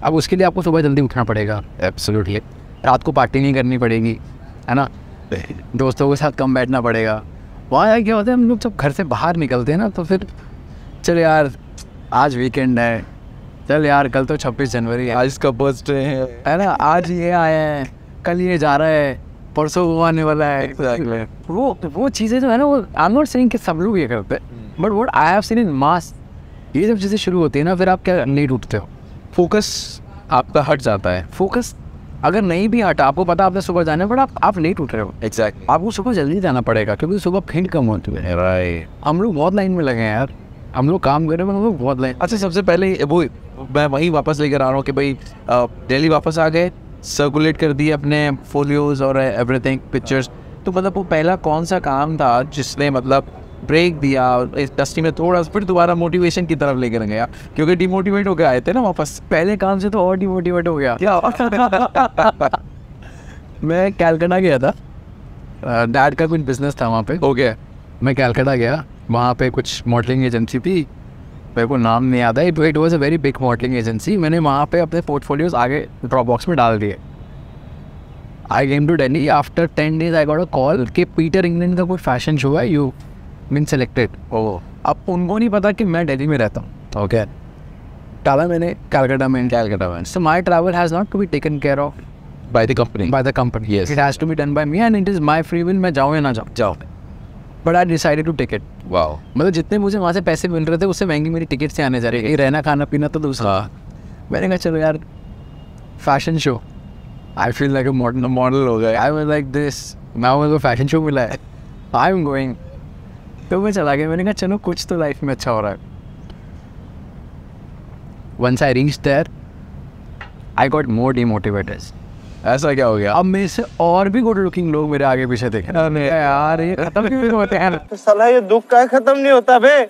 अब उसके लिए आपको सुबह जल्दी उठना पड़ेगा, एब्सोल्युटली। रात को पार्टी नहीं करनी पड़ेगी, है ना, दोस्तों के साथ कम बैठना पड़ेगा। वहाँ क्या होता है, हम लोग जब घर से बाहर निकलते हैं ना, तो फिर चल यार आज वीकेंड है, चल यार कल तो 26 जनवरी है, आज इसका बर्थडे है ना, आज ये आया है, कल ये जा रहा है, परसों वो आने वाला है। Exactly. वो चीज़ें जो है ना, वो आई एम नॉट सेइंग कि सब लोग ये करते हैं, but what I have seen in mass, ये जब चीज़ें शुरू होती है ना, फिर आप क्या नहीं उठते हो, फोकस आपका हट जाता है। फोकस अगर नहीं भी हटा, आपको पता आपने सुबह जाना है, बट आप नहीं उठ रहे हो। एग्जैक्टली। आपको सुबह जल्दी जाना पड़ेगा क्योंकि सुबह भीड़ कम होती है। राइट। हम लोग बहुत लाइन में लगे हैं यार, हम लोग काम कर रहे हैं, हम लोग बहुत लाइन। अच्छा, सबसे पहले वो मैं वहीं वापस लेकर आ रहा हूँ कि भाई दिल्ली वापस आ गए, सर्कुलेट कर दिए अपने फोलियोज और एवरीथिंग पिक्चर्स, तो मतलब वो पहला कौन सा काम था जिसने मतलब ब्रेक दिया, इस डस्टी में थोड़ा फिर दोबारा मोटिवेशन की तरफ लेकर गया, क्योंकि डिमोटिवेट होकर आए थे ना वापस। पहले काम से तो और डिमोटिवेट हो गया। क्या मैं कैलकाटा गया था, डैड का कुछ बिजनेस था वहाँ पे। ओके। मैं कैलकाटा गया, वहाँ पे कुछ मॉडलिंग एजेंसी थी, मेरे को नाम नहीं आता, it was a very big modelling agency. मैंने वहाँ पे अपने पोर्टफोलियोज आगे ड्रॉप बॉक्स में डाल दिए। I came to Delhi after 10 days, I got a call कि पीटर इंग्लैंड का कोई फैशन शो है, यू बीन सेलेक्टेड। ओह। अब उनको नहीं पता कि मैं दिल्ली में रहता हूँ। ओके। डाला मैंने कैलकाटा में। So my travel has not to be taken care of by the company. Yes. It has to be done by me and it is my free will, मैं जाऊँ या ना जाऊँ। But I decided to take it. Wow. मतलब जितने मुझे वहाँ से पैसे मिल रहे थे उससे महंगी मेरी टिकट से आने जा रही है, रहना खाना पीना तो दूसरा। मैंने कहा चलो यार fashion show, I feel like a model हो गया। आई वाज लाइक दिस, मैं मुझे फैशन शो मिला है, आई एम गोइंग। तो मैं चला गया, मैंने कहा चलो कुछ तो लाइफ में अच्छा हो रहा है। Once I reached there, I got more demotivated. ऐसा क्या हो गया? अब मेरे से और भी गुड लुकिंग लोग मेरे आगे पीछे देखे। अरे यार ये खत्म क्यों नहीं होते हैं? साला ये दुख का खत्म नहीं होता बे।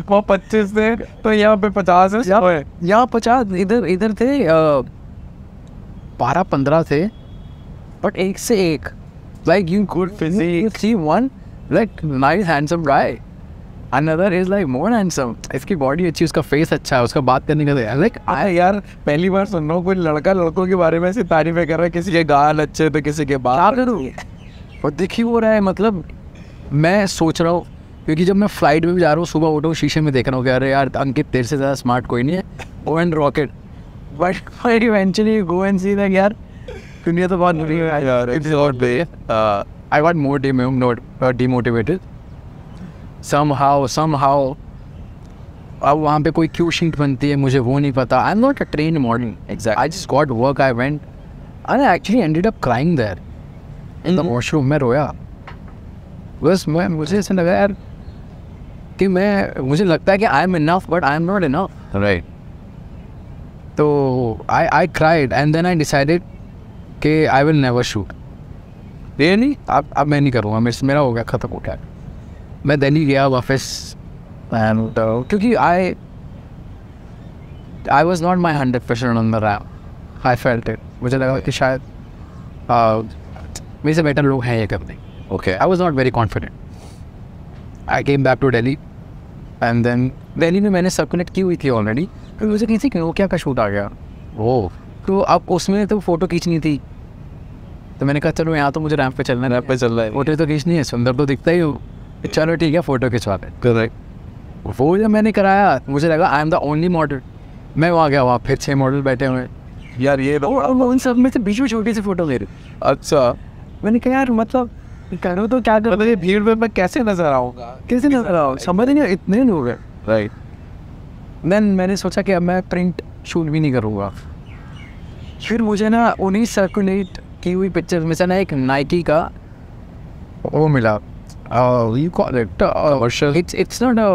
वो 25 थे तो यहाँ पे 50 है। यहाँ 50, इधर थे 12-15 थे, बट एक से एक like you Good physique. you see one like nice handsome guy, another is like more handsome, इसकी बॉडी अच्छी, उसका फेस अच्छा है, उसका बात करने का लाइक आए यार, पहली बार सुन रहा हूँ कोई लड़का लड़कों के बारे में ऐसी तारीफें कर रहा है, किसी के गाल अच्छे तो किसी के बाल। क्या करूँ? और देखिए हो रहा है, मतलब मैं सोच रहा हूँ, क्योंकि जब मैं फ्लाइट में भी जा रहा हूँ, सुबह उठो शीशे में देख रहा हूँ कि अरे यार अंकित तेरे से ज़्यादा स्मार्ट कोई नहीं है, go and rocket. But eventually go and see that यार दुनिया तो बहुत बुरी है यार। It's not bay. I got more demotivated somehow। अब वहाँ पे कोई क्यू शीट बनती है, मुझे वो नहीं पता। I am not a train model, I just got work, I went and I actually ended up crying there in the washroom. मैं रोया बस। मुझे ऐसा लगा यार कि मुझे लगता है कि I am enough but I am not enough, right. तो I cried and then I decided कि आई विल नेवर शूट। ये नहीं, अब मैं नहीं करूँगा, मेरा हो गया, ख़त्म हो गया। मैं दिल्ली गया वापस एंड क्योंकि I was not my 100% on the rap. I felt it, मुझे लगा कि शायद मेरे से बेटर लोग हैं ये करने। Okay. I was not very confident. I came back to Delhi and then Delhi में मैंने सब कनेक्ट की हुई थी ऑलरेडी, फिर मुझे कहीं से क्यों क्या का शूट आ गया वो, तो अब उसमें तो फ़ोटो खींचनी थी, तो मैंने कहा चलो यहाँ तो मुझे रैंप पे चलना है, रैंप पे चल रहा है, फोटो तो खींचनी है, सुंदर तो दिखता ही हो, चलो ठीक है फ़ोटो खिंचवाते। करेक्ट। वो जब मैंने कराया मुझे लगा I am the only model. मैं वहाँ गया, वहाँ फिर 6 मॉडल बैठे हुए यार ये और उन सब में से बीच में छोटी सी फ़ोटो ले रही। अच्छा। मैंने कहा यार मतलब करो तो क्या करो, मतलब ये भीड़ में मैं कैसे नजर आऊँगा, कैसे नजर आओ, समझ नहीं, इतने लोग हैं। राइट। देन मैंने सोचा कि अब मैं प्रिंट शूट भी नहीं करूँगा। फिर मुझे ना उन्हीं सर्कुलेट की हुई पिक्चर में से ना एक नाइकी का वो मिला, you call it commercial. It's not a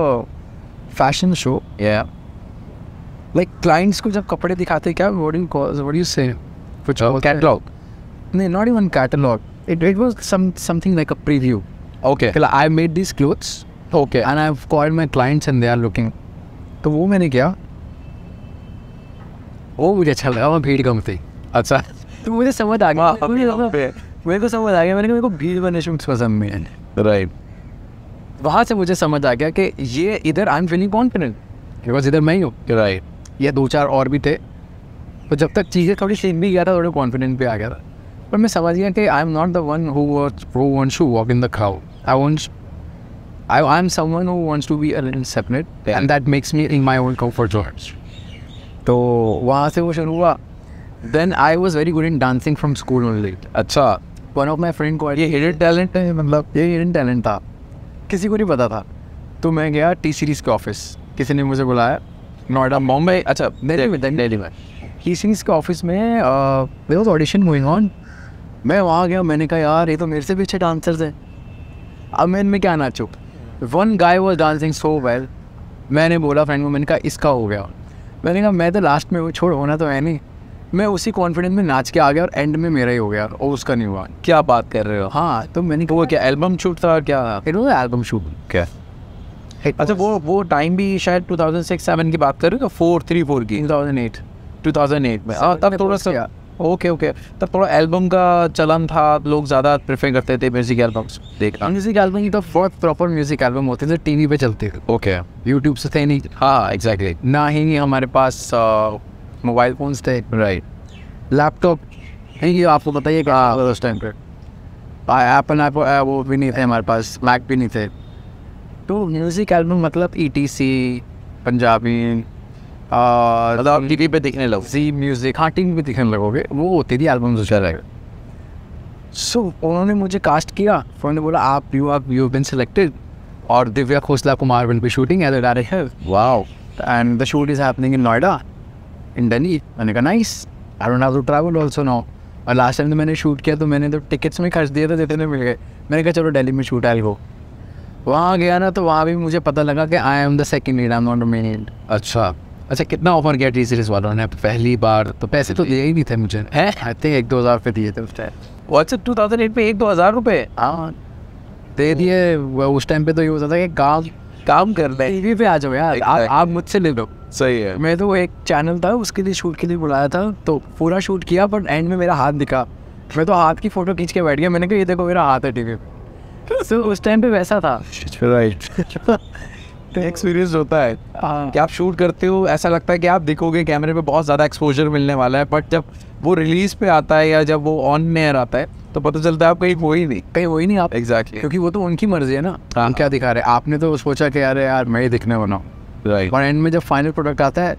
fashion show. Yeah. Like clients को जब कपड़े दिखाते क्या, what do you say? Which Catalog. No, not even catalog. It was something like a preview. Okay. I made these clothes. Okay. And I've called my clients and they are looking. तो वो मैंने किया, वो मुझे अच्छा लगा, वहाँ भीड़ कम थी। अच्छा। तो मुझे समझ आ गया, मेरे को समझ आ गया, मैंने कहा मेरे को भीड़ वाले शूट्स पसंद नहीं है। राइट। वहाँ से मुझे समझ आ गया कि ये इधर I am feeling confident, because इधर मैं ही हूँ। राइट। ये 2-4 और भी थे, तो जब तक चीज़ें थोड़ी सीख भी गया था, थोड़ा कॉन्फिडेंट भी आ गया था। पर मैं समझ गया कि I am not the one who wants to walk in the crowd. I am someone who wants to be a little separate and that makes me in my own comfort zones. तो वहाँ से वो शुरू हुआ। Then I was very good in dancing from school only. अच्छा। One of my friend को ये hidden talent है, मतलब ये हिडन टैलेंट था, किसी को नहीं पता था। तो मैं गया टी सीरीज़ के ऑफिस, किसी ने मुझे बुलाया, नोएडा मुंबई, अच्छा दिल्ली में टी सीरीज़ के ऑफिस में there was audition going on. मैं वहाँ गया, मैंने कहा यार ये तो मेरे से भी अच्छे डांसर्स हैं, अब मैं इनमें क्या नाचूँ। One guy was dancing so well, मैंने बोला फ्रेंड को, मैंने कहा इसका हो गया। मैंने कहा मैं तो लास्ट में हूँ, छोड़, होना तो है नहीं। मैं उसी कॉन्फिडेंस में नाच के आ गया और एंड में मेरा ही हो गया और उसका नहीं हुआ। क्या बात कर रहे हो? हाँ, तो मैंने वो क्या एल्बम शूट था क्या? It was album shoot. क्या? अच्छा, वो टाइम भी शायद 2006-7 की बात कर रहे हो? 4-3-4 की 2008 में। हाँ, तब थोड़ा सा ओके तब थोड़ा एल्बम का चलन था, लोग ज़्यादा प्रेफर करते थे म्यूजिक एल्बम्स देखना। म्यूजिक एल्बम की तो बहुत प्रॉपर म्यूजिक एल्बम होते थे, टीवी पे चलते थे। ओके, यूट्यूब से थे नहीं। हाँ एग्जैक्टली। ना ही हमारे पास मोबाइल फोन्स थे, राइट। लैपटॉप नहीं, आपको बताइए क्या उस टाइम पे एप्पल वो भी नहीं थे हमारे पास, मैक भी नहीं थे। तो म्यूज़िक एल्बम मतलब ETC, पंजाबी, मतलब टीवी पे दिखने लगे। जी म्यूज़िक, हाँ टीवी पे दिखने लगोगे, वो होती थी एल्बम्स उस रहेगा। सो उन्होंने मुझे कास्ट किया, उन्होंने बोला आप यू बिन सेलेक्टेड और Divya Khosla Kumar will be shooting as a director. Wow. And the shoot is happening in Noida, in Delhi. मैंने कहा nice, I don't have to travel also now. और लास्ट टाइम तो मैंने शूट किया तो मैंने तो टिकट्स में खर्च दिए थे जितने मिल गए। मैंने कहा चलो दिल्ली में शूट आई हो। वहाँ गया ना तो वहाँ भी मुझे पता लगा कि I am the second lead, I am not the main lead. अच्छा, कितना ऑफर किया टी सीरीज वालों ने पहली बार? तो पैसे तो दिए ही नहीं थे मुझे, है आई थिंक 1-2 हज़ार रुपये दिए थे उस टाइम। व्हाट्सएप 2008 पे 1-2 हज़ार रुपये? हाँ दे दिए। उस टाइम पे तो ये होता था कि काम कर ले, टीवी पे आ जाओ यार, आप मुझसे ले लो। सही है। मैं तो एक चैनल था उसके लिए शूट के लिए बुलाया था, तो पूरा शूट किया पर एंड में मेरा हाथ दिखा। मैं तो हाथ की फ़ोटो खींच के बैठ गया, मैंने कहा ये देखो मेरा हाथ है टीवी पे। तो उस टाइम पे वैसा था। राइट। एक्सपीरियंस होता है कि आप शूट करते हो, ऐसा लगता है कि आप दिखोगे कैमरे पे, बहुत ज़्यादा एक्सपोजर मिलने वाला है, बट जब वो रिलीज़ पे आता है या जब वो ऑन एयर आता है तो पता चलता है आप कहीं हो ही नहीं आप एग्जैक्टली। क्योंकि वो तो उनकी मर्जी है ना, हम क्या दिखा रहे हैं। आपने तो सोचा कि अरे यार मैं ही दिखने वाला हूँ, राइट। और एंड में जब फाइनल प्रोडक्ट आता है,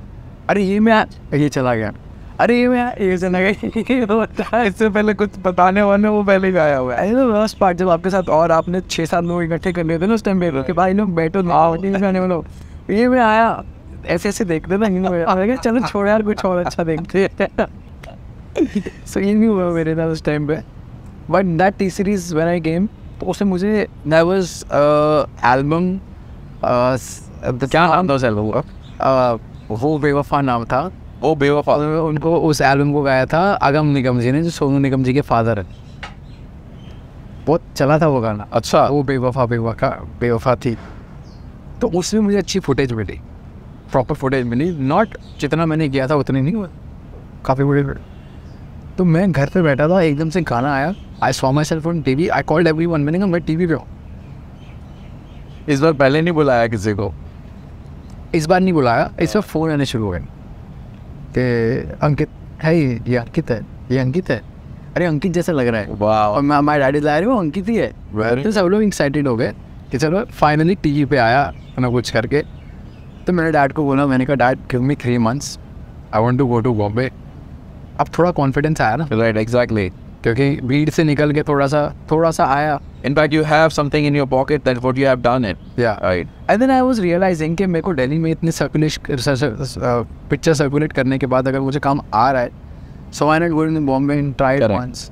अरे ये मैं ये चला गया, अरे ये मैं ये चला गया। इससे पहले कुछ बताने वाले वो पहले ही आया हुआ है। लास्ट पार्ट जब आपके साथ और आपने 6-7 लोग इकट्ठे कर लिए थे ना उस टाइम पे कि भाई लोग बैठो आने वालों, ये मैं आया ऐसे देखते ना, चलो छोड़ यार कुछ और अच्छा देखते। सो ये नहीं हुआ मेरे साथ उस टाइम पे। But that T Series when I came, तो उससे मुझे दैट वाज एल्बम, क्या नाम था उस एल्बम का? वो बेवफा नाम था। वो बेवफा। उनको उस एल्बम को गाया था अगम निगम जी ने, जो सोनू निगम जी के फादर है। बहुत चला था वो गाना। अच्छा। वो बेवफा थी। तो उसमें मुझे अच्छी फुटेज मिली, प्रॉपर फुटेज मिली। नॉट जितना मैंने किया था उतनी नहीं हुआ, काफ़ी बड़ी। तो मैं घर पे बैठा था, एकदम से गाना आया, I saw my self on TV, I called everyone, मैंने कहा मैं टीवी पे हूँ। इस बार पहले नहीं बुलाया किसी को? इस बार नहीं बुलाया, इस बार फ़ोन आने शुरू हो गए कि अंकित है, ये अंकित है, ये अंकित है, अरे अंकित जैसा लग रहा है। वाह। और माई डैडी ला रहे वो अंकित ही है। तो सब लोग एक्साइटेड हो गए कि चलो फाइनली टीवी पे आया ना कुछ करके। तो मैंने डैड को बोला, मैंने कहा dad give me 3 months, I want to go to Bombay. अब थोड़ा कॉन्फिडेंस आया ना। Right, exactly. क्योंकि भीड़ से निकल के थोड़ा सा आया। In fact you have something in your pocket that what you have done it. Yeah right. And then I was realising कि मेरे को दिल्ली में इतने पिक्चर सर्कुलेट करने के बाद अगर मुझे काम आ रहा है, so I not go in Bombay and try it once.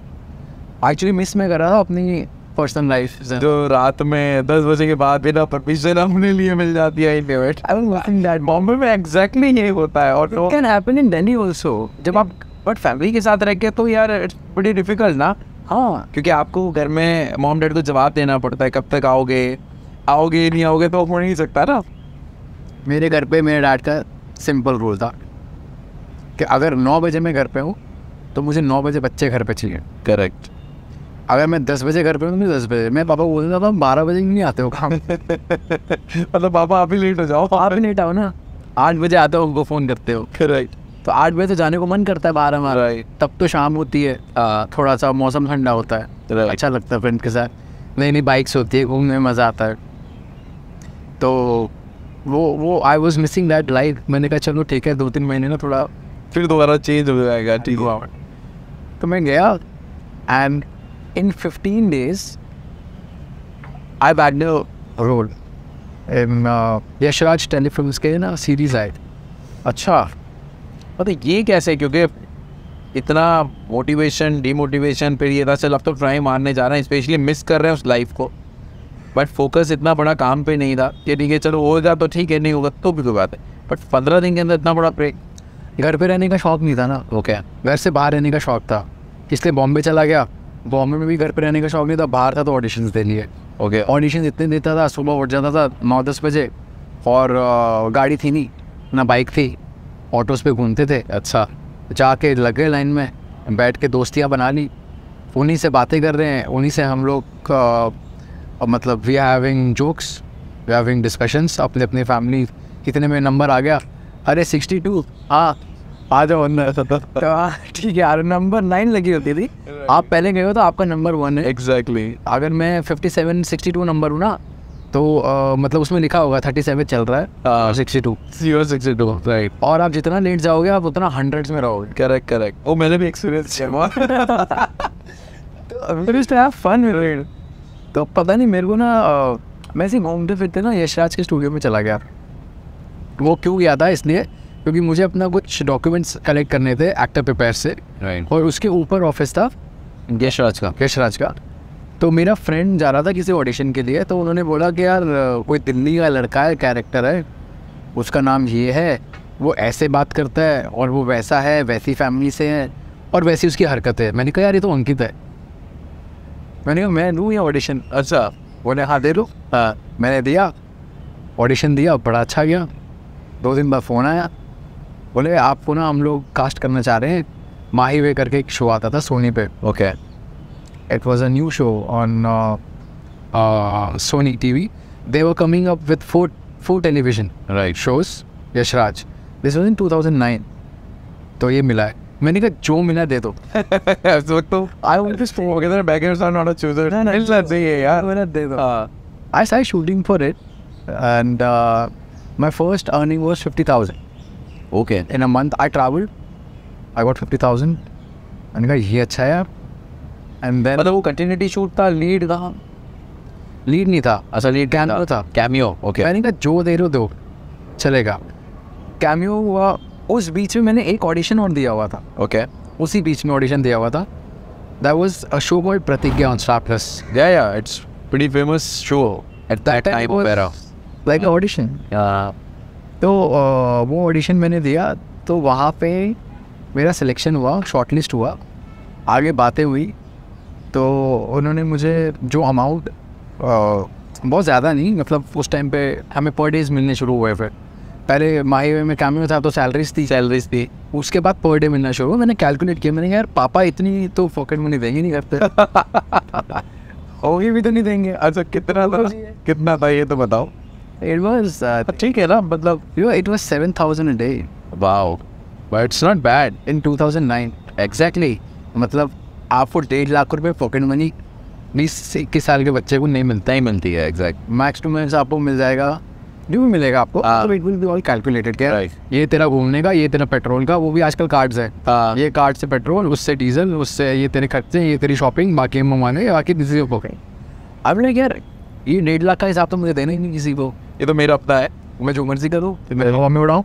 Actually miss मैं कर रहा था अपनी पर्सनल लाइफ, जो रात में 10 बजे के बाद बिना परमिशन अपने लिए मिल जाती है। I was working that Bombay में एग्जैक्टली यही होता है। और it can happen in Delhi also. जब आप बट फैमिली के साथ रह के तो यार इट्स बड़ी डिफिकल्ट ना। हाँ, क्योंकि आपको घर में मॉम डैड को जवाब देना पड़ता है, कब तक आओगे नहीं आओगे तो हो नहीं सकता ना। मेरे घर पे मेरे डैड का सिंपल रूल था कि अगर 9 बजे मैं घर पे हूँ तो मुझे 9 बजे बच्चे घर पे चाहिए। करेक्ट। अगर मैं 10 बजे घर पे हूँ तो 10 बजे। मैं पापा बोलता था 12 बजे नहीं आते हो काम। मतलब पापा आप ही लेट हो जाओ। आप ही लेट आओ ना, 8 बजे आते हो, उनको फ़ोन करते हो। राइट। तो 8 बजे तो जाने को मन करता है बाहर हमारा। तब तो शाम होती है, थोड़ा सा मौसम ठंडा होता है, अच्छा लगता है फ्रेंड के साथ, नई नई बाइक्स होती है, घूमने में मज़ा आता है। तो वो I was missing that life. मैंने कहा चलो ठीक है 2-3 महीने ना थोड़ा फिर दोबारा चेंज हो जाएगा। ठीक है। तो मैं गया and in 15 days I bad role Yashraj telefilms के ना सीरीज आए। अच्छा, मतलब ये कैसे? क्योंकि इतना मोटिवेशन डीमोटिवेशन, फिर ये था चल अब तो ट्राई मारने जा रहे हैं, स्पेशली मिस कर रहे हैं उस लाइफ को, बट फोकस इतना बड़ा काम पे नहीं था कि ठीक है चलो होगा तो ठीक है, नहीं होगा तो भी कोई बात है। बट 15 दिन के अंदर इतना बड़ा ब्रेक। घर पे रहने का शौक नहीं था ना, ओके घर से बाहर रहने का शौक था, इसलिए बॉम्बे चला गया। बॉम्बे में भी घर पे रहने का शौक नहीं था, बाहर था तो ऑडिशंस दे लिए। ओके ऑडिशन इतने देता था, सुबह उठ जाता था 9-10 बजे, और गाड़ी थी नहीं ना, बाइक थी, ऑटोज़ पे घूमते थे। अच्छा जाके लगे लाइन में, बैठ के दोस्तियाँ बना ली, उन्हीं से बातें कर रहे हैं, उन्हीं से हम लोग मतलब we are having jokes, we are having discussions अपने अपने फैमिली। कितने में नंबर आ गया, अरे 62, हाँ आ जाओ अंदर। तो ठीक है यार, नंबर 9 लगी होती थी, आप पहले गए हो तो आपका नंबर 1 है। एग्जैक्टली अगर मैं 57-62 नंबर हूँ ना, तो मतलब उसमें लिखा होगा 37 चल रहा है, 62। 62 राइट। और आप जितना लेट जाओगे आप उतना 100s में रहोगे। करेक्ट करेक्ट, वो मैंने भी एक्सपीरियंस किया। Fun with it. तो पता नहीं मेरे को ना मैं ऐसे घूमते फिरते ना यशराज के स्टूडियो में चला गया। वो क्यों गया था, इसलिए क्योंकि मुझे अपना कुछ डॉक्यूमेंट्स कलेक्ट करने थे एक्टर प्रिपेयर से, राइट। और उसके ऊपर ऑफिस था यशराज का। तो मेरा फ्रेंड जा रहा था किसी ऑडिशन के लिए, तो उन्होंने बोला कि यार कोई दिल्ली का लड़का है, कैरेक्टर है, उसका नाम ये है, वो ऐसे बात करता है, और वो वैसा है, वैसी फैमिली से है, और वैसी उसकी हरकत है। मैंने कहा यार ये तो अंकित है। मैंने कहा मैं दूँ ये ऑडिशन? अच्छा, बोले हाँ दे लो। हाँ, मैंने दिया, ऑडिशन दिया, बड़ा अच्छा गया। 2 दिन बाद फ़ोन आया, बोले आपको ना हम लोग कास्ट करना चाह रहे हैं। माही वे करके एक शो आता था सोनी पे। Okay It was a new show on Sony TV. They were coming up with four television shows. Yashraj, this was in 2009. तो ये मिला है, मैंने कहा जो मिला दे दो। तो I want to stay together, beggars are not a chooser. मिलना चाहिए यार, मैंने दे दो। I started shooting for it, and my first earning was 50,000. Okay In a month I traveled, I got 50,000. मैंने कहा ये अच्छा है यार। And then मतलब वो कंटिन्यूटी शूट था, लीड कहाँ? लीड नहीं था, अच्छा लीड कैमियो था। कैमियो ओके मैंने कहा जो दे रहे हो दो, चलेगा। कैमियो हुआ, उस बीच में मैंने एक ऑडिशन और दिया हुआ था, ओके उसी बीच में ऑडिशन दिया हुआ था। That was a show called प्रतिज्ञा ऑन स्टार प्लस। या it's pretty famous show at that time of era, like audition. तो वो ऑडिशन मैंने दिया, तो वहाँ पे मेरा सिलेक्शन हुआ, शॉर्टलिस्ट हुआ, आगे बातें हुई। तो उन्होंने मुझे जो अमाउंट, बहुत ज़्यादा नहीं, मतलब उस टाइम पे हमें पर डेज मिलने शुरू हुए। फिर पहले माही में कैमियो था तो सैलरीज थी, उसके बाद पर डे मिलना शुरू हुआ। मैंने कैलकुलेट किया, मैंने कहा यार पापा इतनी तो पॉकेट मनी देंगे नहीं करते। होगी भी तो नहीं देंगे। अच्छा कितना था ये तो बताओ। इट वाज ठीक है ना, मतलब it was 7,000 a day। Wow, but it's not bad in 2009 exactly. मतलब आपको 1.5 लाख रुपए पॉकेट मनी 20-21 साल के बच्चे को नहीं मिलता, नहीं मिलती है। एग्जैक्ट मैक्स टू मैक्स आपको मिल जाएगा, जो भी मिलेगा आपको। It will be all calculated. क्या ये तेरा घूमने का, ये तेरा पेट्रोल का, वो भी आजकल कार्ड्स है। ये कार्ड से पेट्रोल, उससे डीजल, उससे ये तेरे खर्चे, ये तेरी शॉपिंग, बाकी मंगवाने, बाकी किसी को कहीं। अब लाइक यार ये 1.5 लाख का हिसाब तो मुझे देना ही नहीं किसी को। ये तो मेरा अपना है, मैं जो मर्जी करूँ, मैं हवा में उड़ाऊँ।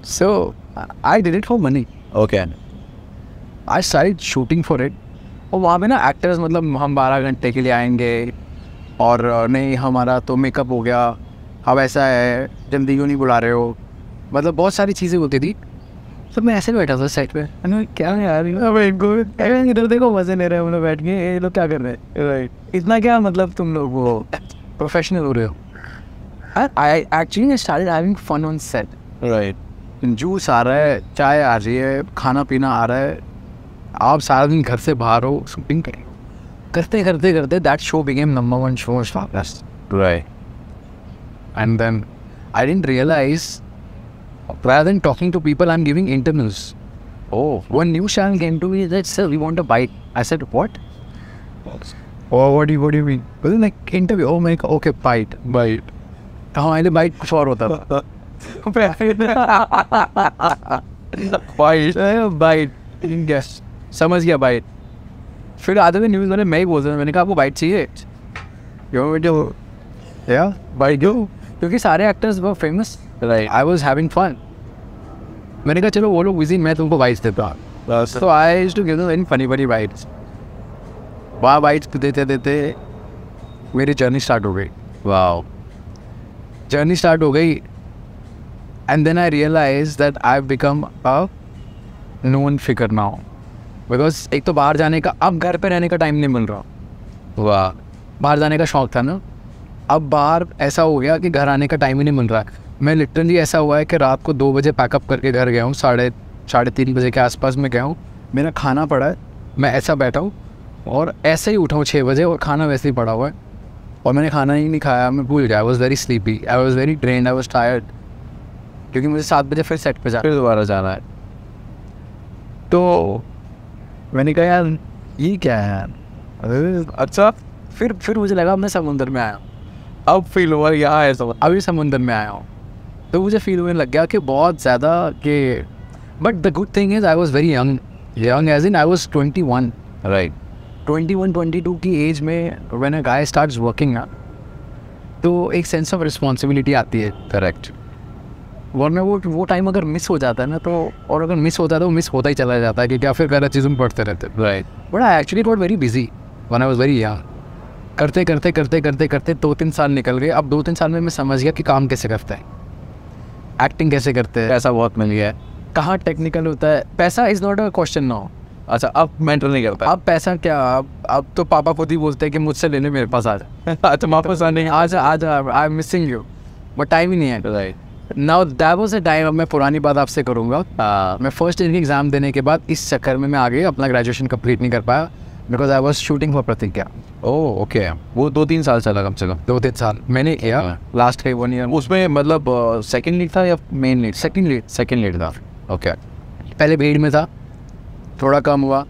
So I did it for money. Okay I started shooting for it. और वहाँ पे ना एक्टर्स, मतलब हम 12 घंटे के लिए आएंगे, और नहीं हमारा तो मेकअप हो गया, अब ऐसा है, जल्दी क्यों नहीं बुला रहे हो, मतलब बहुत सारी चीज़ें होती थी। तो मैं ऐसे बैठा था सेट पे, मैंने क्या है यार, इनको इधर देखो मजे ले रहे हैं हम लोग बैठ के, ये लोग क्या कर रहे हैं, राइट, इतना क्या मतलब तुम लोग वो प्रोफेशनल हो रहे हो। I actually started having fun on set. Right, juice आ रहा है, चाय आ रही है, खाना पीना आ रहा है, आप सारा दिन घर से बाहर हो, शूटिंग करते करते that show became number 1 show on Star Plus. Right, and then I didn't realise, rather than talking to people, I'm giving interviews. Oh, one news channel came to me and said, "Sir, we want a bite." I said, "What?" Oh, what do you mean? Well, like interview. Oh my God, okay, bite. हाँ, मैंने bite कुछ और होता था। bite, yes, समझ गया bite। फिर आधे में न्यूज़ वाले मैं ही बोल रहा हूँ, मैंने कहा आपको bite चाहिए? Yeah, bite दो, क्योंकि सारे एक्टर्स बहुत famous. Right, I was having fun. मैंने कहा चलो वो लोग बिजी, मैं तुमको बाइट्स देता हूँ। तो I used to give them very funny bites. वहाँ बाइट्स देते देते मेरी जर्नी स्टार्ट हो गई। वाओ, जर्नी स्टार्ट हो गई। And then I realized that I've become a known figure now. Because एक तो बाहर जाने का, अब घर पे रहने का टाइम नहीं मिल रहा. वाह. बाहर जाने का शौक था ना, अब बाहर ऐसा हो गया कि घर आने का टाइम ही नहीं मिल रहा. मैं लिटरली ऐसा हुआ है कि रात को 2 बजे पैकअप करके घर गया हूँ, 3:30 बजे के आसपास में गया हूँ. मेरा खाना पड़ा है, मैं ऐसा बैठा हूँ और ऐसे ही उठा हूँ 6 बजे और खाना वैसे ही पड़ा हुआ है और मैंने खाना ही नहीं खाया. मैं भूल गया. आई was very sleepy, I was very drained, I was tired, क्योंकि मुझे 7 बजे फिर सेट पे फिर दोबारा जाना है. तो मैंने कहा यार ये क्या है यार. अच्छा. फिर मुझे लगा मैं समुंदर में आया हूँ. अब फील हुआ यहाँ है सब. अभी समुंदर में आया हूँ तो मुझे फील होने लग गया कि बहुत ज़्यादा कि. But the good thing is I was very young age in I was 21. Right. 21-22 की एज में when a guy starts working ना, तो एक सेंस ऑफ रिस्पॉन्सिबिलिटी आती है. करेक्ट. वरना वो टाइम अगर मिस हो जाता है ना, तो और अगर मिस होता है तो मिस होता ही चला जाता है कि क्या फिर गलत चीज़ों में पढ़ते रहते. Right. But I actually got very busy when I was very young. करते 2-3 साल निकल गए. अब 2-3 साल में मैं समझ गया कि काम कैसे करता है, एक्टिंग कैसे करते हैं, पैसा बहुत मिल गया है. कहाँ टेक्निकल होता है. पैसा is not a question now. अच्छा, अब मैटर नहीं करता. अब पैसा क्या, अब तो पापा खुद ही बोलते हैं कि मुझसे लेने मेरे पास आ जा. अच्छा, वापस आने. आज I am missing you, but time ही नहीं है. Right. Now that was a time. अब मैं पुरानी बात आपसे करूँगा. मैं फर्स्ट ईयर की एग्ज़ाम देने के बाद इस चक्कर में मैं आगे अपना ग्रेजुएशन कंप्लीट नहीं कर पाया because I was shooting for Pratigya. Oh okay. वो 2-3 साल चला कम से कम. 2-3 साल मैंने किया. लास्ट 1 ईयर उसमें मतलब सेकंड लीड था या मेन लीड? सेकंड लीड था. ओके. पहले भीड़ में था, थोड़ा कम हुआ,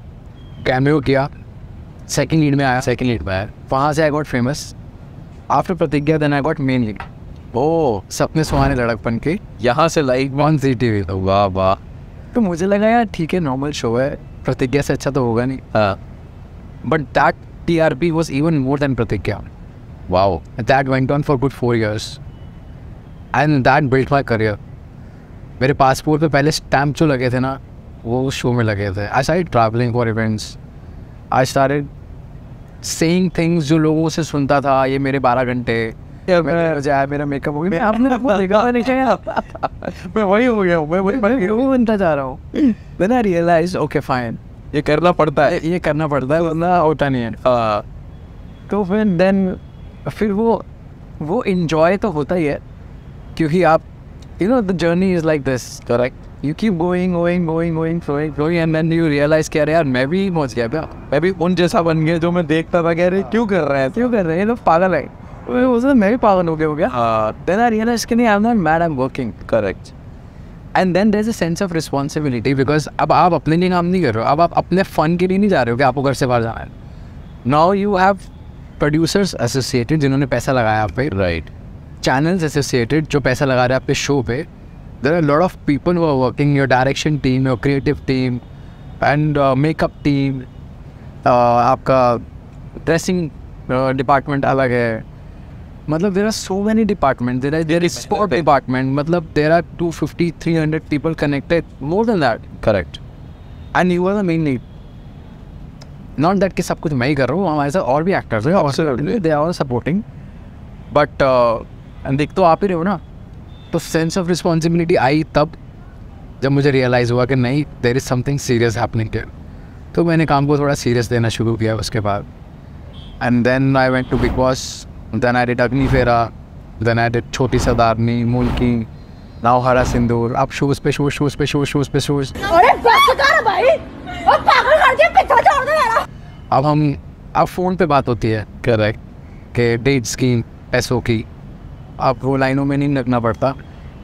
कैमियो किया, सेकंड लीड में आया. वहाँ से I got famous. After Pratigya then I got main lead. Oh. Sapne Suhane लड़कपन के यहाँ से लाइक 1 CTV. वाह वाह. तो मुझे लगा यार ठीक है, नॉर्मल शो है, प्रतिज्ञा से अच्छा तो होगा नहीं. हाँ. But that TRP was even more than Pratigya. Wow. That went on for good 4 years. And that built my career. मेरे पासपोर्ट पे पहले स्टैम्प जो लगे थे ना, वो उस शो में लगे थे. I started traveling for events. I started saying things जो लोगों से सुनता था. ये मेरे 12 घंटे मेरा मेकअप हो गया. आपने आपको देखा नहीं क्या? मैं वही हो गया हूँ. मैं वही बनता जा रहा हूँ. Then I realized, okay fine, ये करना पड़ता है. ये करना पड़ता है वरना होता नहीं है. तो फिर वो इन्जॉय तो होता ही है, क्योंकि आप the journey is like this. Correct. You keep going and then you realise कि अरे यार मैं भी पहुंच गया क्या. मैं भी उन जैसा बन गया जो मैं देखता था. कह रहे क्यों कर रहे हैं ये लोग पागल है. मैं भी पागल हो गया. देन आई रियलाइज कि नहीं, I am not mad, I am working. Correct. And then there is a sense of responsibility, because अब आप अपने लिए काम नहीं कर रहे हो, अब आप अपने फ़न के लिए नहीं जा रहे हो कि आपको घर से बाहर जाना है. Now you have producers associated जिन्होंने पैसा लगाया आप पे. राइट. चैनल्स एसोसिएटेड जो पैसा लगा रहे हैं आपके शो पे. There are lot of people who are working, your direction team, your creative team and makeup team. आपका ड्रेसिंग डिपार्टमेंट अलग है. मतलब there are so many departments. There is sport department. मतलब there are 250-300 people connected, more than that. Correct. And you are the main lead. Not that कि सब कुछ मैं ही कर रहा हूँ, हमारे साथ और भी actors हैं, they are all supporting. But and देख तो आप ही रहे हो ना. तो sense of responsibility आई तब जब मुझे realize हुआ कि नहीं, there is something serious happening here. तो मैंने काम को थोड़ा serious देना शुरू किया उसके बाद. And then I went to Bigg Boss. Then I did Agni Fera, then I did Choti Sardarni, Mulki, now Hara Sindoor. अब shows पे shows. अरे बस कर भाई, अब पागल कर दिया, पीछे छोड़ दे मेरा. अब फ़ोन पे बात होती है. करेक्ट. के डेट्स की, पैसों की. अब वो लाइनों में नहीं लगना पड़ता,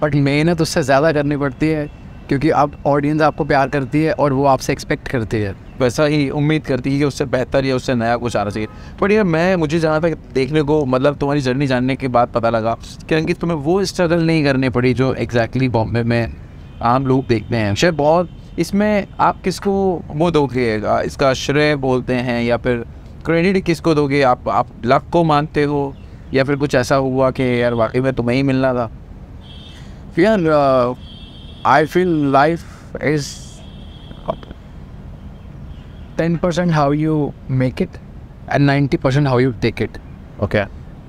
बट मेहनत उससे ज़्यादा करनी पड़ती है, क्योंकि अब ऑडियंस आपको प्यार करती है और वो आपसे एक्सपेक्ट करती है. वैसा ही उम्मीद करती है कि उससे बेहतर या उससे नया कुछ आना चाहिए. बट यार मुझे जहाँ तक देखने को, मतलब तुम्हारी जर्नी जानने के बाद पता लगा कि अंकित तुम्हें वो स्ट्रगल नहीं करनी पड़ी जो एग्जैक्टली बॉम्बे में आम लोग देखते हैं. शायद बहुत इसमें आप किसको वो दोगे, इसका श्रेय बोलते हैं या फिर क्रेडिट किसको दोगे? आप लक को मानते हो या फिर कुछ ऐसा हुआ कि यार वाकई में तुम्हें ही मिलना था? यार I feel life is 10% how you make it and 90% how you take it. Okay.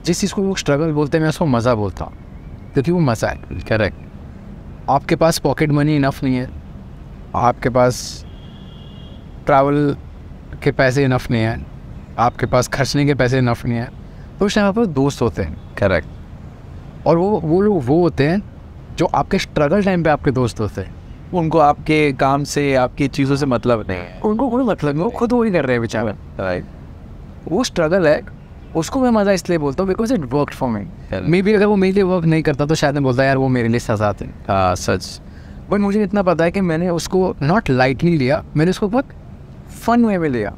जिस चीज़ को वो स्ट्रगल बोलते हैं मैं उसको मज़ा बोलता हूँ, क्योंकि वो मज़ा है. करेक्ट. आपके पास पॉकेट मनी इनफ नहीं है, आपके पास ट्रैवल के पैसे इनफ नहीं है, आपके पास खर्चने के पैसे इनफ नहीं है, तो उस टाइम आपके दोस्त होते हैं। करेक्ट। और वो लोग वो होते हैं जो आपके स्ट्रगल टाइम पे आपके दोस्त होते हैं। उनको आपके काम से, आपकी चीज़ों से मतलब नहीं है, उनको कोई मतलब नहीं, वो खुद वही कर रहे हैं बेचारे। राइट। वो स्ट्रगल है, उसको मैं मज़ा इसलिए बोलता हूँ because it work for me. May be अगर वो मेरे लिए वर्क नहीं करता तो शायद मैं बोलता यार वो मेरे लिए सजा थे। हाँ सच। बट मुझे इतना पता है कि मैंने उसको नॉट लाइटली लिया, मैंने उसको बहुत फन वे में लिया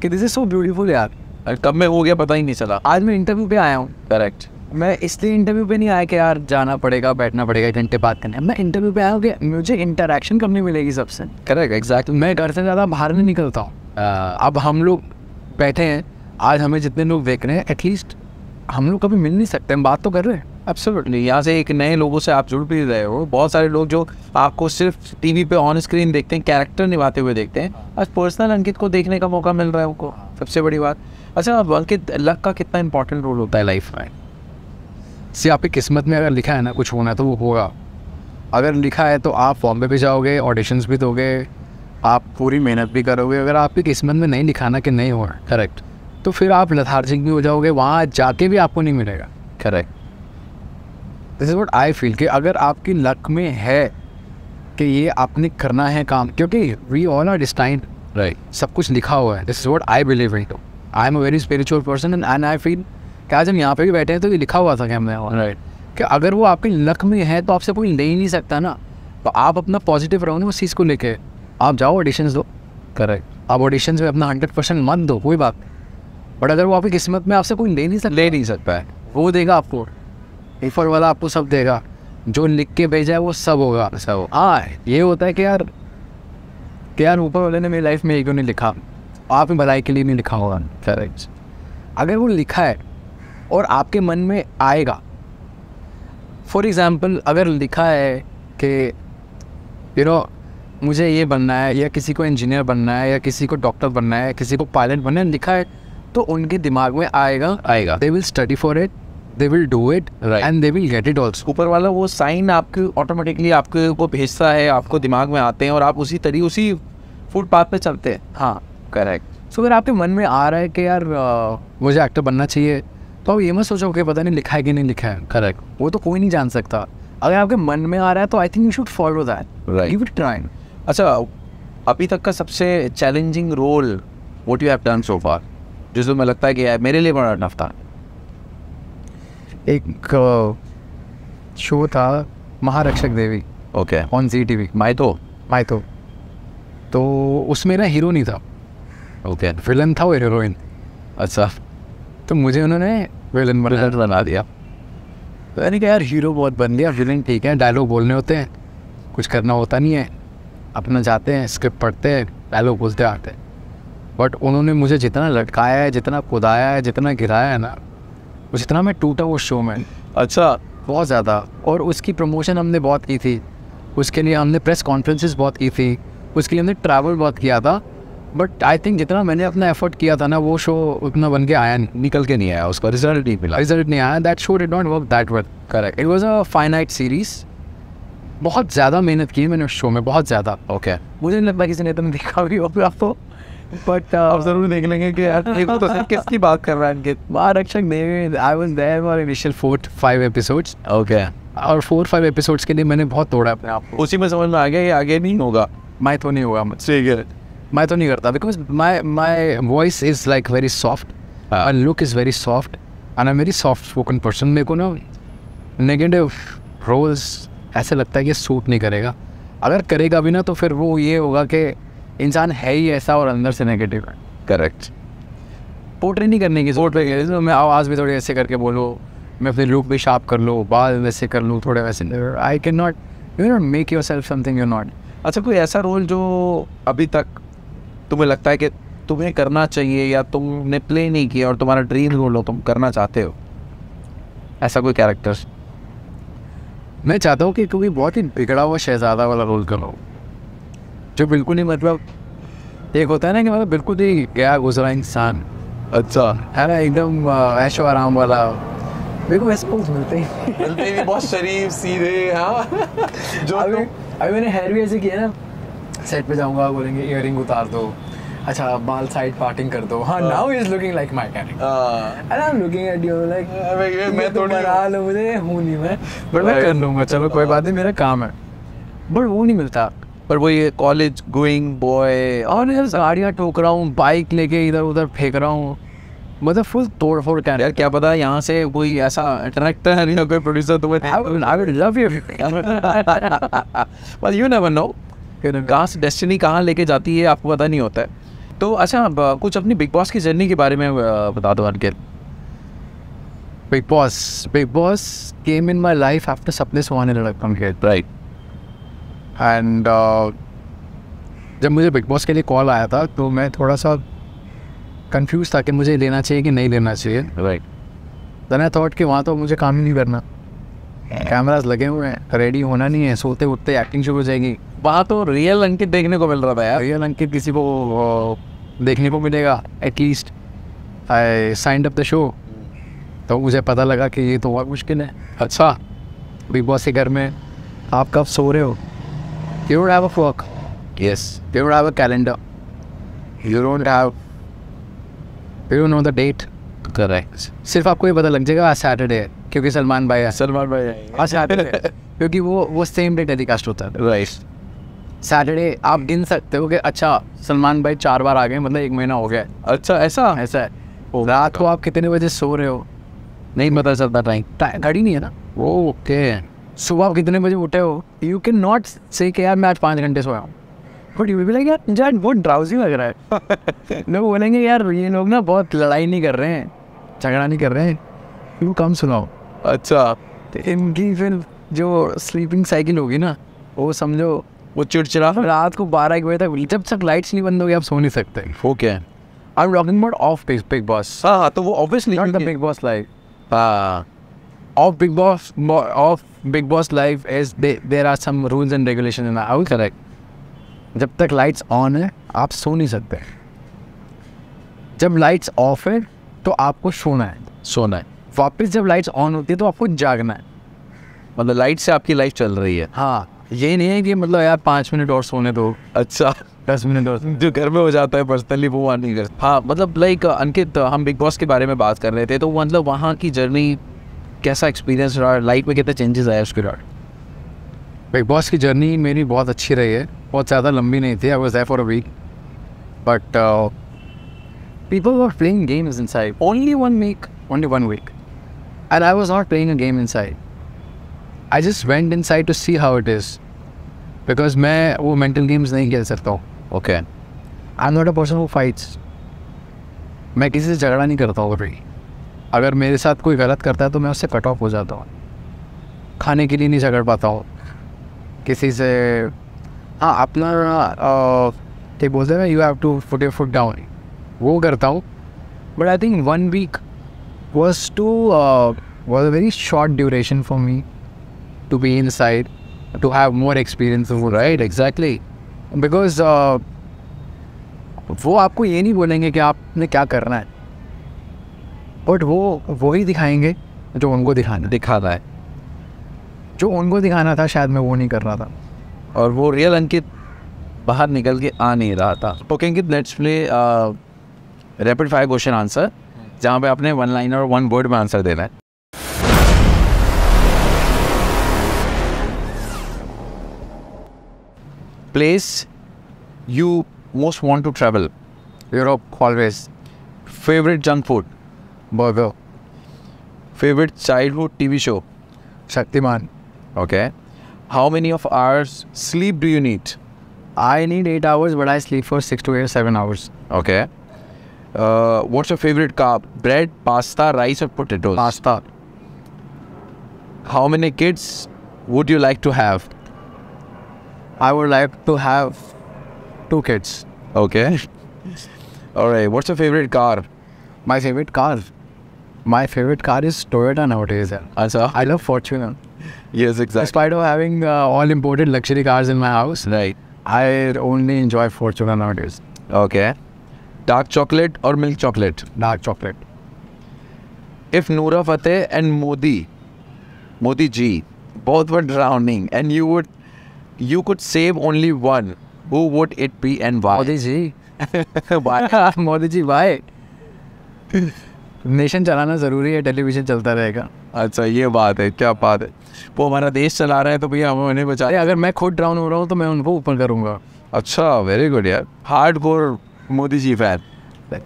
कि दिस इज़ सो ब्यूटीफुल यार। कब में हो गया पता ही नहीं चला। आज मैं इंटरव्यू पे आया हूँ। करेक्ट। मैं इसलिए इंटरव्यू पे नहीं आया कि यार जाना पड़ेगा, बैठना पड़ेगा, एक घंटे बात करने। मैं इंटरव्यू पे आया हूँ कि मुझे इंटरेक्शन करनी मिलेगी सबसे। Correct, exactly. मैं घर से ज़्यादा बाहर नहीं निकलता हूँ। अब हम लोग बैठे हैं, आज हमें जितने लोग देख रहे हैं, एटलीस्ट हम लोग कभी मिल नहीं सकते, हम बात तो कर रहे हैं। एब्सोल्युटली। यहाँ से एक नए लोगों से आप जुड़ भी रहे हो। बहुत सारे लोग जो आपको सिर्फ टीवी पे ऑन स्क्रीन देखते हैं, कैरेक्टर निभाते हुए देखते हैं, आज पर्सनल अंकित को देखने का मौका मिल रहा है उनको, सबसे बड़ी बात। अच्छा, अब अंकित, लक का कितना इंपॉर्टेंट रोल होता है लाइफ में? सी आपकी किस्मत में अगर लिखा है ना कुछ होना है तो वो होगा। अगर लिखा है तो आप फॉर्म पे भी जाओगे, ऑडिशंस भी दोगे, आप पूरी मेहनत भी करोगे। अगर आपकी किस्मत में नहीं लिखा ना कि नहीं हो रहा, करेक्ट, तो फिर आप लथार्जिक भी हो जाओगे, वहाँ जाके भी आपको नहीं मिलेगा। Correct. This is what I feel कि अगर आपकी लक में है कि ये आपने करना है काम, क्योंकि we all are destined, right, सब कुछ लिखा हुआ है। This is what I believe in. I am a very spiritual person and I feel कि आज हम यहाँ पे भी बैठे हैं तो ये लिखा हुआ था कि हमने, राइट, कि अगर वो आपकी लक में है तो आपसे कोई ले ही नहीं सकता ना। तो आप अपना पॉजिटिव रहो ना उस चीज़ को लेके, आप जाओ ऑडिशंस दो। करेक्ट। आप ऑडिशंस में अपना 100% मत दो, कोई बात। बट अगर वो आपकी किस्मत में आपसे कोई ले नहीं सकता है, वो देगा आपको। ऊपर वाला आपको सब देगा, जो लिख के भेजा है वो सब होगा। सब। हाँ, ये होता है कि यार ऊपर वाले ने मेरी लाइफ में ये क्यों नहीं लिखा, आपकी भलाई के लिए नहीं लिखा होगा। करेक्ट। अगर वो लिखा है और आपके मन में आएगा, फॉर एग्ज़ाम्पल अगर लिखा है कि मुझे ये बनना है, या किसी को इंजीनियर बनना है, या किसी को डॉक्टर बनना है, किसी को पायलट बनना है, लिखा है, तो उनके दिमाग में आएगा। They will study for it, they will do it and they will get it also. ऊपर वाला वो साइन आपके ऑटोमेटिकली आपके वो भेजता है, आपको दिमाग में आते हैं और आप उसी फुटपाथ पे चलते हैं। हाँ, करेक्ट। सो अगर आपके मन में आ रहा है कि यार मुझे एक्टर बनना चाहिए, तो आप ये मत सोचो कि पता नहीं लिखा है कि नहीं लिखा है। करेक्ट। वो तो कोई नहीं जान सकता। अगर आपके मन में आ रहा है तो I think you should follow that, give it try. अच्छा, अभी तक का सबसे challenging role what you have done so far, जिसमें मैं लगता है कि यार मेरे लिए बड़ा टफ था? एक शो था महारक्षक देवी, ओके, ऑन ZTV, माइतो। तो उसमें ना हीरो नहीं था, ओके, विलन था वो, हीरोइन। अच्छा, तो मुझे उन्होंने विलन बना दिया। तो मैंने कहा यार हीरो बहुत बन गया, विलन ठीक है, डायलॉग बोलने होते हैं, कुछ करना होता नहीं है, अपना जाते हैं, स्क्रिप्ट पढ़ते हैं, डायलॉग बोलते आते हैं। बट उन्होंने मुझे जितना लटकाया है, जितना कुदाया है, जितना गिराया है ना, जितना मैं टूटा उस शो में। अच्छा, बहुत ज़्यादा। और उसकी प्रमोशन हमने बहुत की थी, उसके लिए हमने प्रेस कॉन्फ्रेंसेस बहुत की थी, उसके लिए हमने ट्रैवल बहुत किया था। बट आई थिंक जितना मैंने अपना एफर्ट किया था ना, वो शो उतना बन के आया नहीं, निकल के नहीं आया, उसका रिजल्ट नहीं आया। That show did not work that well. Correct. It was a finite series. बहुत ज़्यादा मेहनत की मैंने उस शो में, बहुत ज़्यादा। ओके। मुझे नहीं लगता किसी ने तो देखा भी होगा आपको, बट अब जरूर देख लेंगे कि यार देखो तो किसकी बात कर रहा है Ankit. Maharakshak Devi, I was there for initial 4-5 episodes. Okay. और 4-5 एपिसोड्स के लिए मैंने बहुत तोड़ा अपने आप को। उसी में समझ में आ गया ये आगे नहीं होगा। मैं तो नहीं होगा मुझसे, मैं तो नहीं करता, because my voice is like very soft, my look is very soft and I am very soft spoken person. मेरे को ना नेगेटिव रोल्स ऐसे लगता है कि सूट नहीं करेगा। अगर करेगा भी ना तो फिर वो ये होगा कि इंसान है ही ऐसा और अंदर से नेगेटिव है। करेक्ट। पोर्ट्रे नहीं करने की जरूरत है, तो मैं आवाज़ भी थोड़ी ऐसे करके बोलूँ, मैं अपने लुक भी शार्प कर लूँ, बाल वैसे कर लूँ, थोड़े वैसे। I can not, you not make your self something you not. अच्छा, कोई ऐसा रोल जो अभी तक तुम्हें लगता है कि तुम्हें करना चाहिए या तुमने प्ले नहीं किया और तुम्हारा ड्रीम रोल हो, तुम करना चाहते हो, ऐसा कोई कैरेक्टर? मैं चाहता हूँ कि क्योंकि बहुत ही बिगड़ा हुआ शहजादा वाला रोल करो, जो बिल्कुल ही मतलब एक होता है ना कि मतलब बिल्कुल ही गया गुजरा इंसान। अच्छा। है ना, एकदम ऐशो आराम वाला, मेरे को वैसे पोज मिलते ही मिलते ही बहुत शरीफ सीधे। हाँ जो अभी मैंने हेयर भी ऐसे किया ना, सेट पे जाऊंगा बोलेंगे इयरिंग उतार दो, अच्छा बाल साइड पार्टिंग कर दो। हाँ now he is looking like my character and I am looking at you like मैं थोड़ी बना लो मुझे, हूँ नहीं मैं, बट मैं कर लूँगा, चलो कोई बात नहीं, मेरा काम है, बट वो नहीं मिलता। पर वो ये कॉलेज गोइंग बॉय और यार गाड़ियाँ ठोक रहा हूँ, बाइक लेके इधर उधर फेंक रहा हूँ, मतलब फुल तोड़ फोड़ कर। यार क्या पता यहाँ से कोई ऐसा डायरेक्टर या कोई प्रोड्यूसर तुम्हें I would love you. well you never know कहाँ से डेस्टिनी कहाँ लेके जाती है आपको पता नहीं होता है। तो अच्छा कुछ अपनी बिग बॉस की जर्नी के बारे में बता दो अंकित। Big Boss came in my life after Sapne Sohane Ladakam here. Right And जब मुझे बिग बॉस के लिए कॉल आया था तो मैं थोड़ा सा कंफ्यूज था कि मुझे लेना चाहिए कि नहीं लेना चाहिए। राइट देन आई थॉट कि वहाँ तो मुझे काम ही नहीं करना, कैमरास लगे हुए हैं, रेडी होना नहीं है, सोते उठते एक्टिंग शुरू हो जाएगी। वहाँ तो रियल अंकित देखने को मिल रहा था यार। रियल अंकित किसी को देखने को मिलेगा at least. I signed up the show, तो मुझे पता लगा कि ये तो बहुत मुश्किल है। अच्छा बिग बॉस के घर में आप कब सो रहे हो, you don't have a work, yes you don't have a calendar, you don't know the date, correct. सिर्फ आपको ये पता लग जाएगा आज सैटरडे है क्योंकि सलमान भाई है, सलमान भाई आज सैटरडे है क्योंकि वो सेम डे टेलीकास्ट होता है। राइट सैटरडे आप गिन सकते हो कि अच्छा सलमान भाई 4 बार आ गए, मतलब 1 महीना हो गया। अच्छा ऐसा ऐसा है। रात को आप कितने बजे सो रहे हो नहीं पता चलता टाइम, घड़ी नहीं है ना वो। ओके सुबह आप कितने बजे उठे हो, यू कैन नॉट से कि यार मैं आज 5 घंटे सोया हूँ, बट यू भी लाइक यार बहुत ड्राउजी लग रहा है। लोग बोलेंगे यार ये लोग ना बहुत लड़ाई नहीं कर रहे हैं, झगड़ा नहीं कर रहे हैं, यू कम सुनाओ। अच्छा तो इनकी फिर जो स्लीपिंग साइकिल होगी ना वो समझो वो चिड़चिड़ा रात को 12-1 बजे तक, जब तक लाइट्स नहीं बंद होगी आप सो नहीं सकते। Okay I am talking about of big boss, हाँ तो वो obviously not the big boss life. हाँ Of Big Boss life is there are some rules and regulations in the house. Correct. जब तक लाइट्स ऑन है आप सो नहीं सकते, जब लाइट्स ऑफ है तो आपको सोना है, सोना है, वापस जब लाइट्स ऑन होती है तो आपको जागना है। मतलब लाइट से आपकी लाइफ चल रही है। हाँ ये नहीं है कि मतलब यार 5 मिनट और सोने दो, अच्छा 10 मिनट और, जो घर में हो जाता है पर्सनली वो वहाँ नहीं करता। हाँ मतलब लाइक अंकित हम बिग बॉस के बारे में बात कर रहे थे, तो मतलब वहाँ की जर्नी कैसा एक्सपीरियंस रहा, लाइफ में कितने चेंजेस आए उसके बाद? बिग बॉस की जर्नी मेरी बहुत अच्छी रही है, बहुत ज़्यादा लंबी नहीं थी। I was there for a week but people were playing games inside, only 1 week, and I was not playing a game inside. I just went inside to see how it is, because मैं वो mental games नहीं खेल सकता हूँ। Okay I'm not a person who fights. मैं किसी से झगड़ा नहीं करता हूँ कभी। अगर मेरे साथ कोई गलत करता है तो मैं उससे कट ऑफ हो जाता हूँ, खाने के लिए नहीं झगड़ पाता हूँ किसी से। हाँ अपना ठीक बोलते हैं you have to put your foot down, वो करता हूँ। But I think 1 week was a very short duration for me to be inside, to have more experience, right? Exactly, because वो आपको ये नहीं बोलेंगे कि आपने क्या करना है, बट वो ही दिखाएंगे जो उनको दिखाना है। जो उनको दिखाना था शायद मैं वो नहीं कर रहा था, और वो रियल अंकित बाहर निकल के आ नहीं रहा था। Okay Ankit, let's play rapid fire question answer, जहाँ पे आपने 1 लाइन और 1 वर्ड में आंसर देना है। Place you most want to travel? Europe always. Favourite junk food? Burger. Favourite childhood TV show? Shaktimaan. Okay. How many of hours sleep do you need? I need 8 hours, but I sleep for 6 to 7 hours. Okay. What's your favorite carb? Bread, pasta, rice, or potatoes? Pasta. How many kids would you like to have? I would like to have 2 kids. Okay. All right. What's your favorite car? My favorite car is Toyota nowadays. Answer. I love Fortuner. Yes, exactly. Despite of having all imported luxury cars in my house, Right. I only enjoy Fortuner nowadays. Okay. Dark chocolate or milk chocolate? Dark chocolate. If Noora Fateh and Modi ji, both were drowning, and you could save only one, who would it be and why? Modi ji Why? Modi ji why nation चलाना ज़रूरी है, television चलता रहेगा। अच्छा, ये बात है, क्या बात है। वो हमारा देश चला रहा है तो भैया हमें उन्हें बचा। अरे अगर मैं खुद ड्राउन हो रहा हूँ तो मैं उनको ऊपर करूँगा। अच्छा, वेरी गुड यार, hardcore Modi ji fan.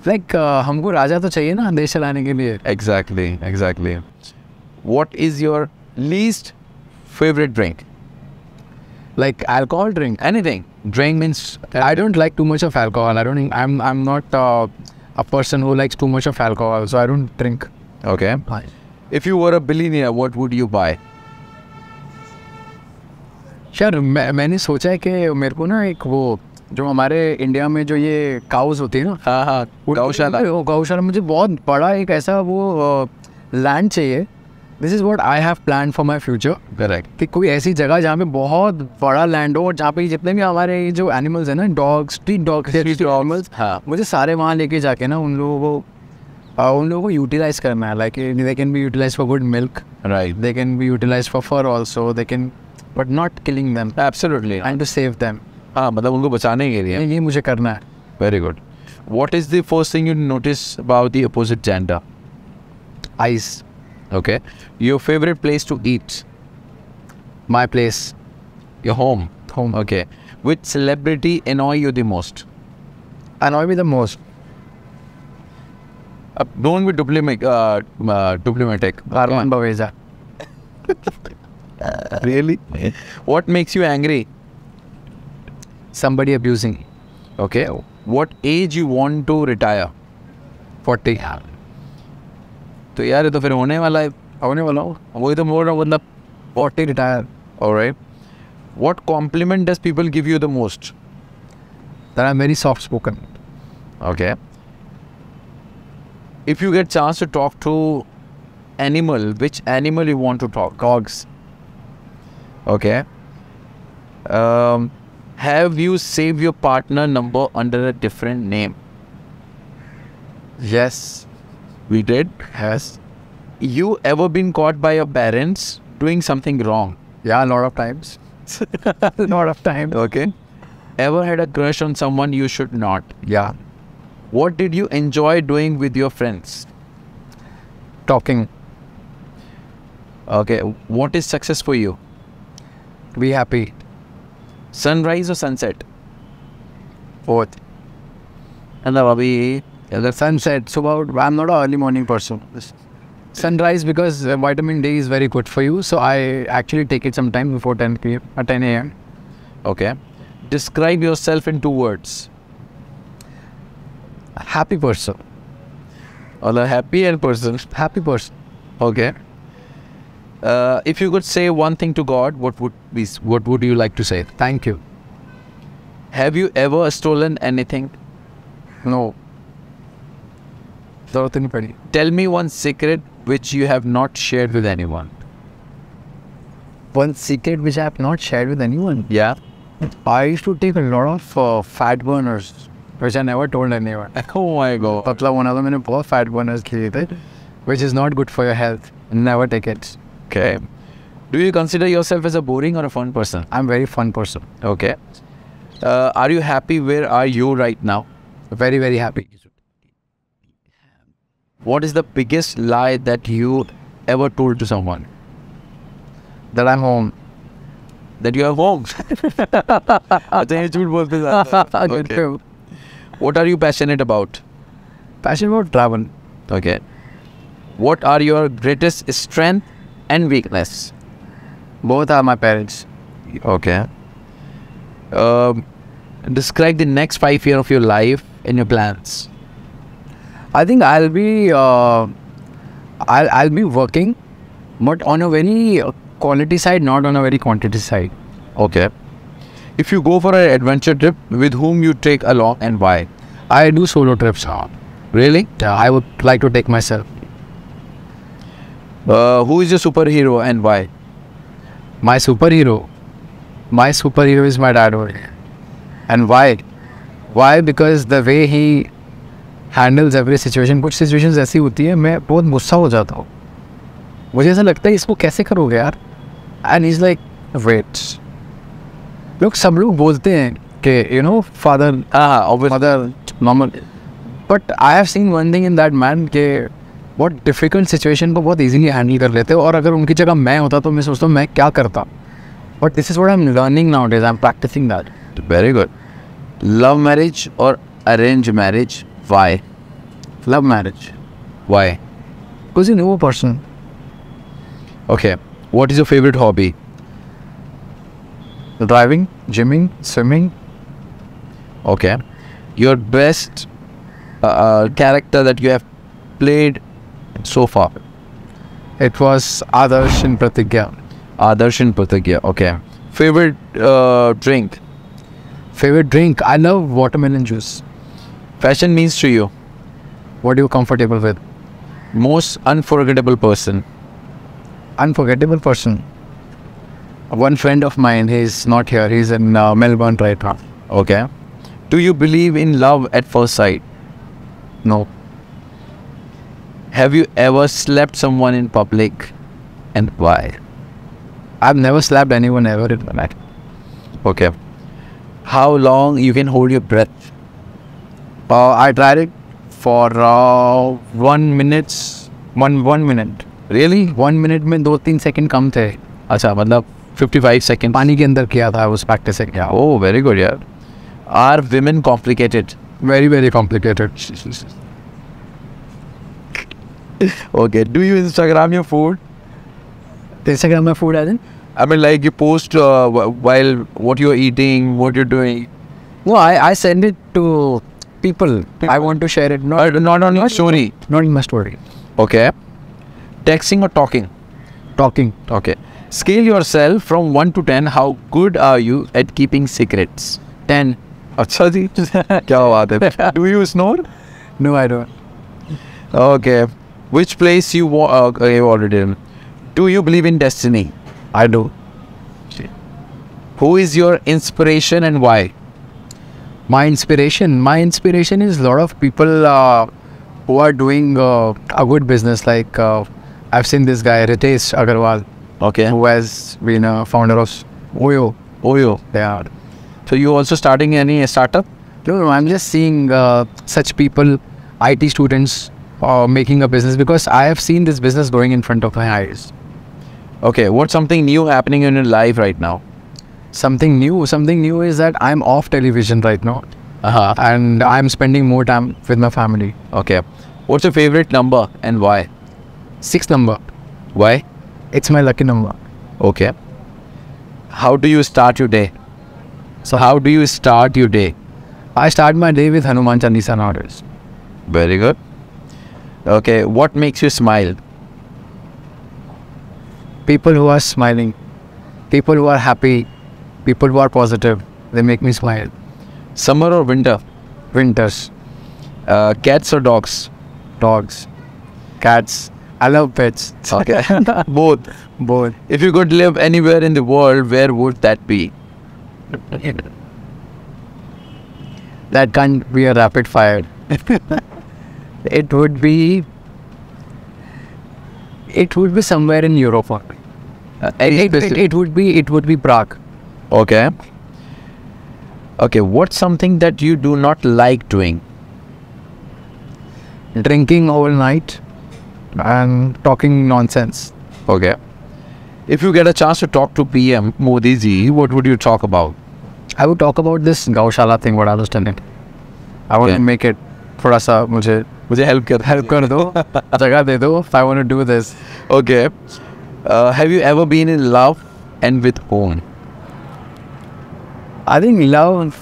Like हमको राजा तो चाहिए ना देश चलाने के लिए। Exactly. What is your least favorite drink? Like alcohol drink. Anything. Drink means I don't like too much of alcohol. I'm not a person who likes too much of alcohol, so I don't drink. Okay. If you were a billionaire, what would you buy? यार मैंने सोचा है कि मेरे को ना एक वो जो हमारे इंडिया में जो ये काउस होती है ना, हाँ, गौशाला मुझे बहुत बड़ा एक ऐसा वो लैंड चाहिए। This is what I have plan for my future. Correct. कि कोई ऐसी जगह जहाँ पे बहुत बड़ा लैंड हो और जहाँ पे जितने भी हमारे जो एनिमल्स हैं ना, डॉग्स, स्ट्रीट एनिमल्स, हाँ, मुझे सारे वहाँ लेके जाके ना उन लोगों को यूटिलाइज करना है। Like they can be utilise for good milk, right, they can be utilise for fur also, they can but not killing them, absolutely, and to save them. हाँ, मतलब उनको बचाने के लिए। ये मुझे करना है। Very good. What is the first thing you notice about the opposite gender? Ice. Okay. Your favorite place to eat? My place. Your home. Okay. Which celebrity annoy you the most? Annoy me the most. Don't be diplomatic. Arman Baweja. Really? What makes you angry? Somebody abusing. Okay. What age you want to retire? 40. तो यार ये तो फिर होने वाला है। होने वाला हूँ, वही तो बोल रहा हूँ, मतलब 40 retire. Alright. What compliment does people give you the most? That I'm very soft spoken. Okay. If you get chance to talk to animal, which animal you want to talk? Dogs. Okay. Have you saved your partner number under a different name? Yes. We did. Yes. You ever been caught by your parents doing something wrong? Yeah, a lot of times. Lot of times. Okay. Ever had a crush on someone you should not? Yeah. What did you enjoy doing with your friends? Talking. Okay. What is success for you? Be happy. Sunrise or sunset? Both. And अभी The sunset. So I'm not an early morning person. Sunrise because vitamin D is very good for you. So I actually take it sometime before 10 p.m. or 10 a.m. Okay. Describe yourself in 2 words. Happy person. Or a happy and person. Happy person. Okay. If you could say one thing to God, what would you like to say? Thank you. Have you ever stolen anything? No. जरूरत नहीं पड़ी. Tell me one secret which you have not shared with anyone. One secret which I have not shared with anyone. Yeah. I used to take a lot of fat burners, which I never told anyone. Oh my God. पतला होना तो मैंने बहुत fat burners किए थे, which is not good for your health. Never take it. Okay. Do you consider yourself as a boring or a fun person? I'm very fun person. Okay. Are you happy? Where are you right now? Very, very happy. What is the biggest lie that you ever told to someone? That I'm home. That you are home. अच्छा ये झूठ बोलते हैं। Okay. What are you passionate about? Passionate about travel. Okay. What are your greatest strength and weakness? Both are my parents. Okay. Describe the next 5 years of your life and your plans. I think I'll be working, but on a very quality side, not on a very quantity side. Okay. If you go for an adventure trip, with whom you take along and why? I do solo trips. Really? Yeah, I would like to take myself. Who is your superhero and why? My superhero is my dad only. And why? Why? Because the way he handles every situation. कुछ situations ऐसी होती है मैं बहुत गुस्सा हो जाता हूँ, मुझे ऐसा लगता है इसको कैसे करोगे यार. एंड इज़ लाइक वेट, सब लोग बोलते हैं कि you know father father normal, but I have scene one thing in that man के बहुत डिफ़िकल्ट सिचुएशन को बहुत इजीली हैंडल कर लेते हो. और अगर उनकी जगह मैं होता तो मैं सोचता हूँ मैं क्या करता. But this is what I am learning nowadays, I am practising that. Very good. Love marriage और arrange marriage, why? Love marriage. Why? Because you know a person. Okay. What is your favourite hobby? Driving, gyming, swimming. Okay. Your best character that you have played so far? It was Adarsh in Pratigya. Adarsh in Pratigya. Okay. Favorite drink? Favorite drink? I love watermelon juice. Fashion means to you? What are you comfortable with? Most unforgettable person? Unforgettable person. One friend of mine, he's not here. He's in Melbourne right now. Okay. Do you believe in love at first sight? No. Have you ever slapped someone in public, and why? I've never slapped anyone ever in my life. Okay. How long you can hold your breath? I tried it for 1 minute. One minute. Really? 1 minute में 2-3 second कम थे. अच्छा, मतलब 55 seconds. पानी के अंदर किया था, उस प्रैक्टिस से किया. Oh, very good, यार. Are women complicated? Very, very complicated. Okay. Do you Instagram your food? Instagram my food, as in? I mean, like you post while what you're eating, what you're doing. No, I send it to people. I want to share it. Not on your story. Not in my story. Okay. Texting or talking? Talking. Okay. Scale yourself from 1 to 10. How good are you at keeping secrets? 10. अच्छा जी. क्या बात है. Do you snore? No, I don't. Okay. Which place you want? You already did. Do you believe in destiny? I do. Who is your inspiration and why? My inspiration is a lot of people who are doing a good business. Like I've seen this guy Ritesh Agarwal, Okay. who has been a founder of Oyo. Oyo. Yeah. So you also starting any startup? No, I'm just seeing such people, IT students, making a business, because I have seen this business going in front of my eyes. Okay. What's something new happening in your life right now? Something new is that I'm off television right now, and I'm spending more time with my family. Okay. What's your favorite number and why? 6 number. Why? It's my lucky number. Okay. How do you start your day? So How do you start your day? I start my day with Hanuman Chalisa nowadays. Very good. Okay. What makes you smile? People who are smiling, people who are happy, people who are positive, they make me smile. Summer or winter? Winters. Cats or dogs? Dogs. Cats. I love pets. Okay. Both. Both. If you could live anywhere in the world, where would that be? That can't be a rapid fire. It would be somewhere in Europe. It would be Prague. Okay. Okay. What's something that you do not like doing? Drinking all night and talking nonsense. Okay. If you get a chance to talk to PM Modi ji, what would you talk about? I would talk about this Gaushala thing, what I was telling. I want Okay. to make it थोड़ा सा मुझे help कर दो, जगह दे दो. I want to do this. Okay. Have you ever been in love and with whom? I think love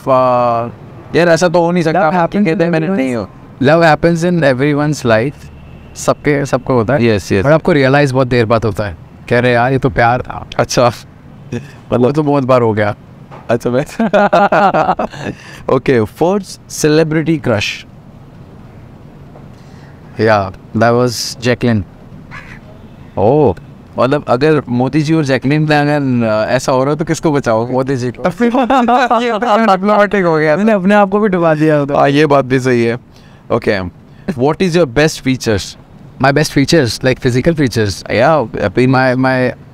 यार ऐसा तो हो नहीं सकता. Love happens कहते हैं मैंने in नहीं हो. love happens in everyone's life. सबको होता है. Yes, yes. और आपको रियलाइज बहुत देर बाद होता है. कह रहे यार ये तो प्यार था. अच्छा. वो तो बहुत बार हो गया. अच्छा मैं. Okay. First celebrity crush. Yeah, that was Jacqueline. Oh. मतलब अगर मोदी जी और जैकलिन में अगर ऐसा हो रहा है तो किसको बचाओ? मोदी जी को. डिप्लोमेटिक हो गया. मैंने अपने आप को भी डुबा दिया. हाँ ये बात भी सही है. Okay. What is your best features? My best features, like physical features. Yeah, I mean,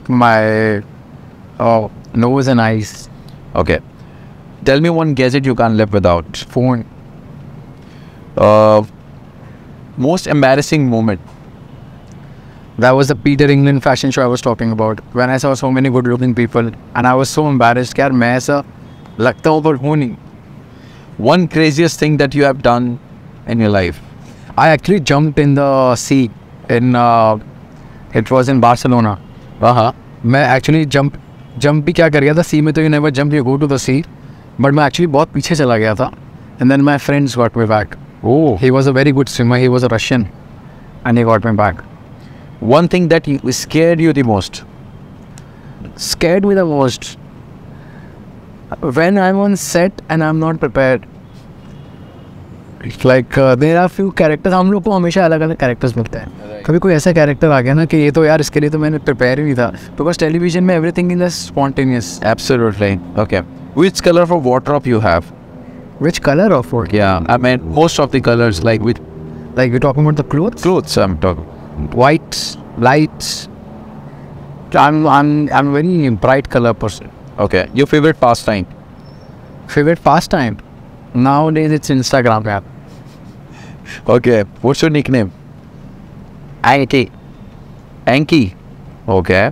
My nose and eyes. okay. Tell me one gadget you can't live without. Phone. Most embarrassing moment. That was the Peter England fashion show I was talking about. When I saw so many good-looking people, and I was so embarrassed. यार मैं ऐसा लगता हूँ पर हूँ नहीं. One craziest thing that you have done in your life. I actually jumped in the sea in it was in Barcelona. मैं actually jump भी क्या कर गया था sea में तो you never jump, you go to the sea. But मैं actually बहुत पीछे चला गया था. And then my friends got me back. Oh. He was a very good swimmer. He was a Russian, and he got me back. One thing that scared you the most. Scared me the most when I'm on set and I'm not prepared. It's like there are few characters. हम लोग को हमेशा अलग अलग characters मिलते हैं. कभी कोई ऐसा character आ गया ना कि ये तो यार इसके लिए तो मैंने prepare ही नहीं था. Because television में everything is spontaneous. Absolutely. Okay. Which color for wardrobe you have? Which color of what? Yeah, I mean most of the colors, like with Like we're talking about the clothes. clothes. I'm talking. Whites, lights. I'm very bright color person. Okay. Your favorite pastime? Favorite pastime? Nowadays it's Instagram app. Okay. What's your nickname? IT. Anki. Okay.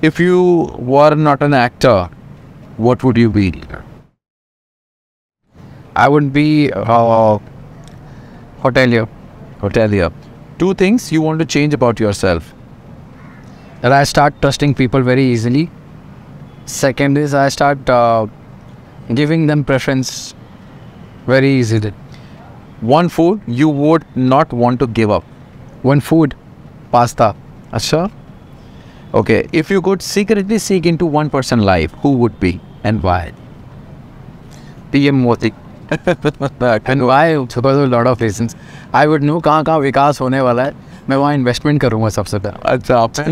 If you were not an actor, what would you be? I would be hotelier. Hotelier. Two things you want to change about yourself. That I start trusting people very easily. Second is I start giving them preference very easily. One food you would not want to give up. One food, pasta. Asha? Okay. If you could secretly seek into one person's life, who would be and why? PM Modi. And why? Because of a lot of reasons. I would know कहाँ विकास होने वाला है. मैं वहाँ investment करूँगा सबसे पहले. अच्छा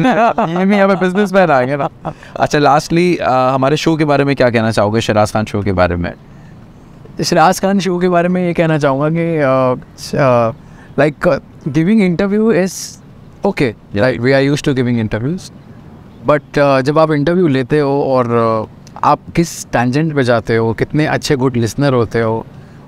ये भी हमें बिजनेस मैन आ गया ना. अच्छा लास्टली हमारे शो के बारे में क्या कहना चाहोगे? शिराज खान शो के बारे में. शिराज खान शो के बारे में ये कहना चाहूँगा कि like giving interview is okay. Like we are used to giving interviews. But जब आप इंटरव्यू लेते हो और आप किस टेंजेंट पे जाते हो, कितने अच्छे गुड लिसनर होते हो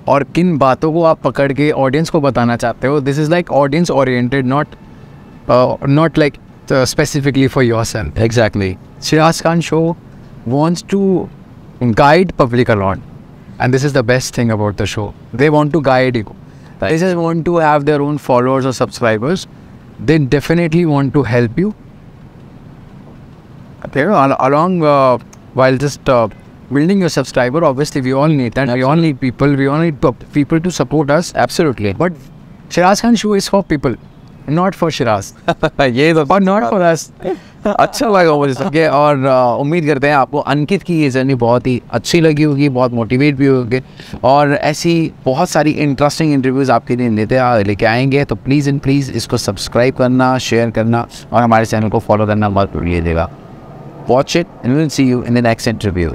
और किन बातों को आप पकड़ के ऑडियंस को बताना चाहते हो, this is like audience oriented, not like specifically for yourself. Exactly. Shiraz Khan show wants to guide public a lot, and this is the best thing about the show. They want to guide you. They just want to have their own followers or subscribers. They definitely want to help you. Along while just building your subscriber, obviously we all need that. We all need people. We all need people to support us. Absolutely. But Shiraz Khan show is for people, not for Shiraz. ये तो But not for us. अच्छा लगा मुझे सुन के. और उम्मीद करते हैं आपको अंकित की ये जर्नी बहुत ही अच्छी लगी होगी, बहुत मोटिवेट भी होगी और ऐसी बहुत सारी इंटरेस्टिंग इंटरव्यूज़ आपके लिए लेके आएंगे. तो प्लीज़ इसको सब्सक्राइब करना, शेयर करना और हमारे चैनल को फॉलो करना मत भूलिएगा. Watch it and we'll see you in the next interview.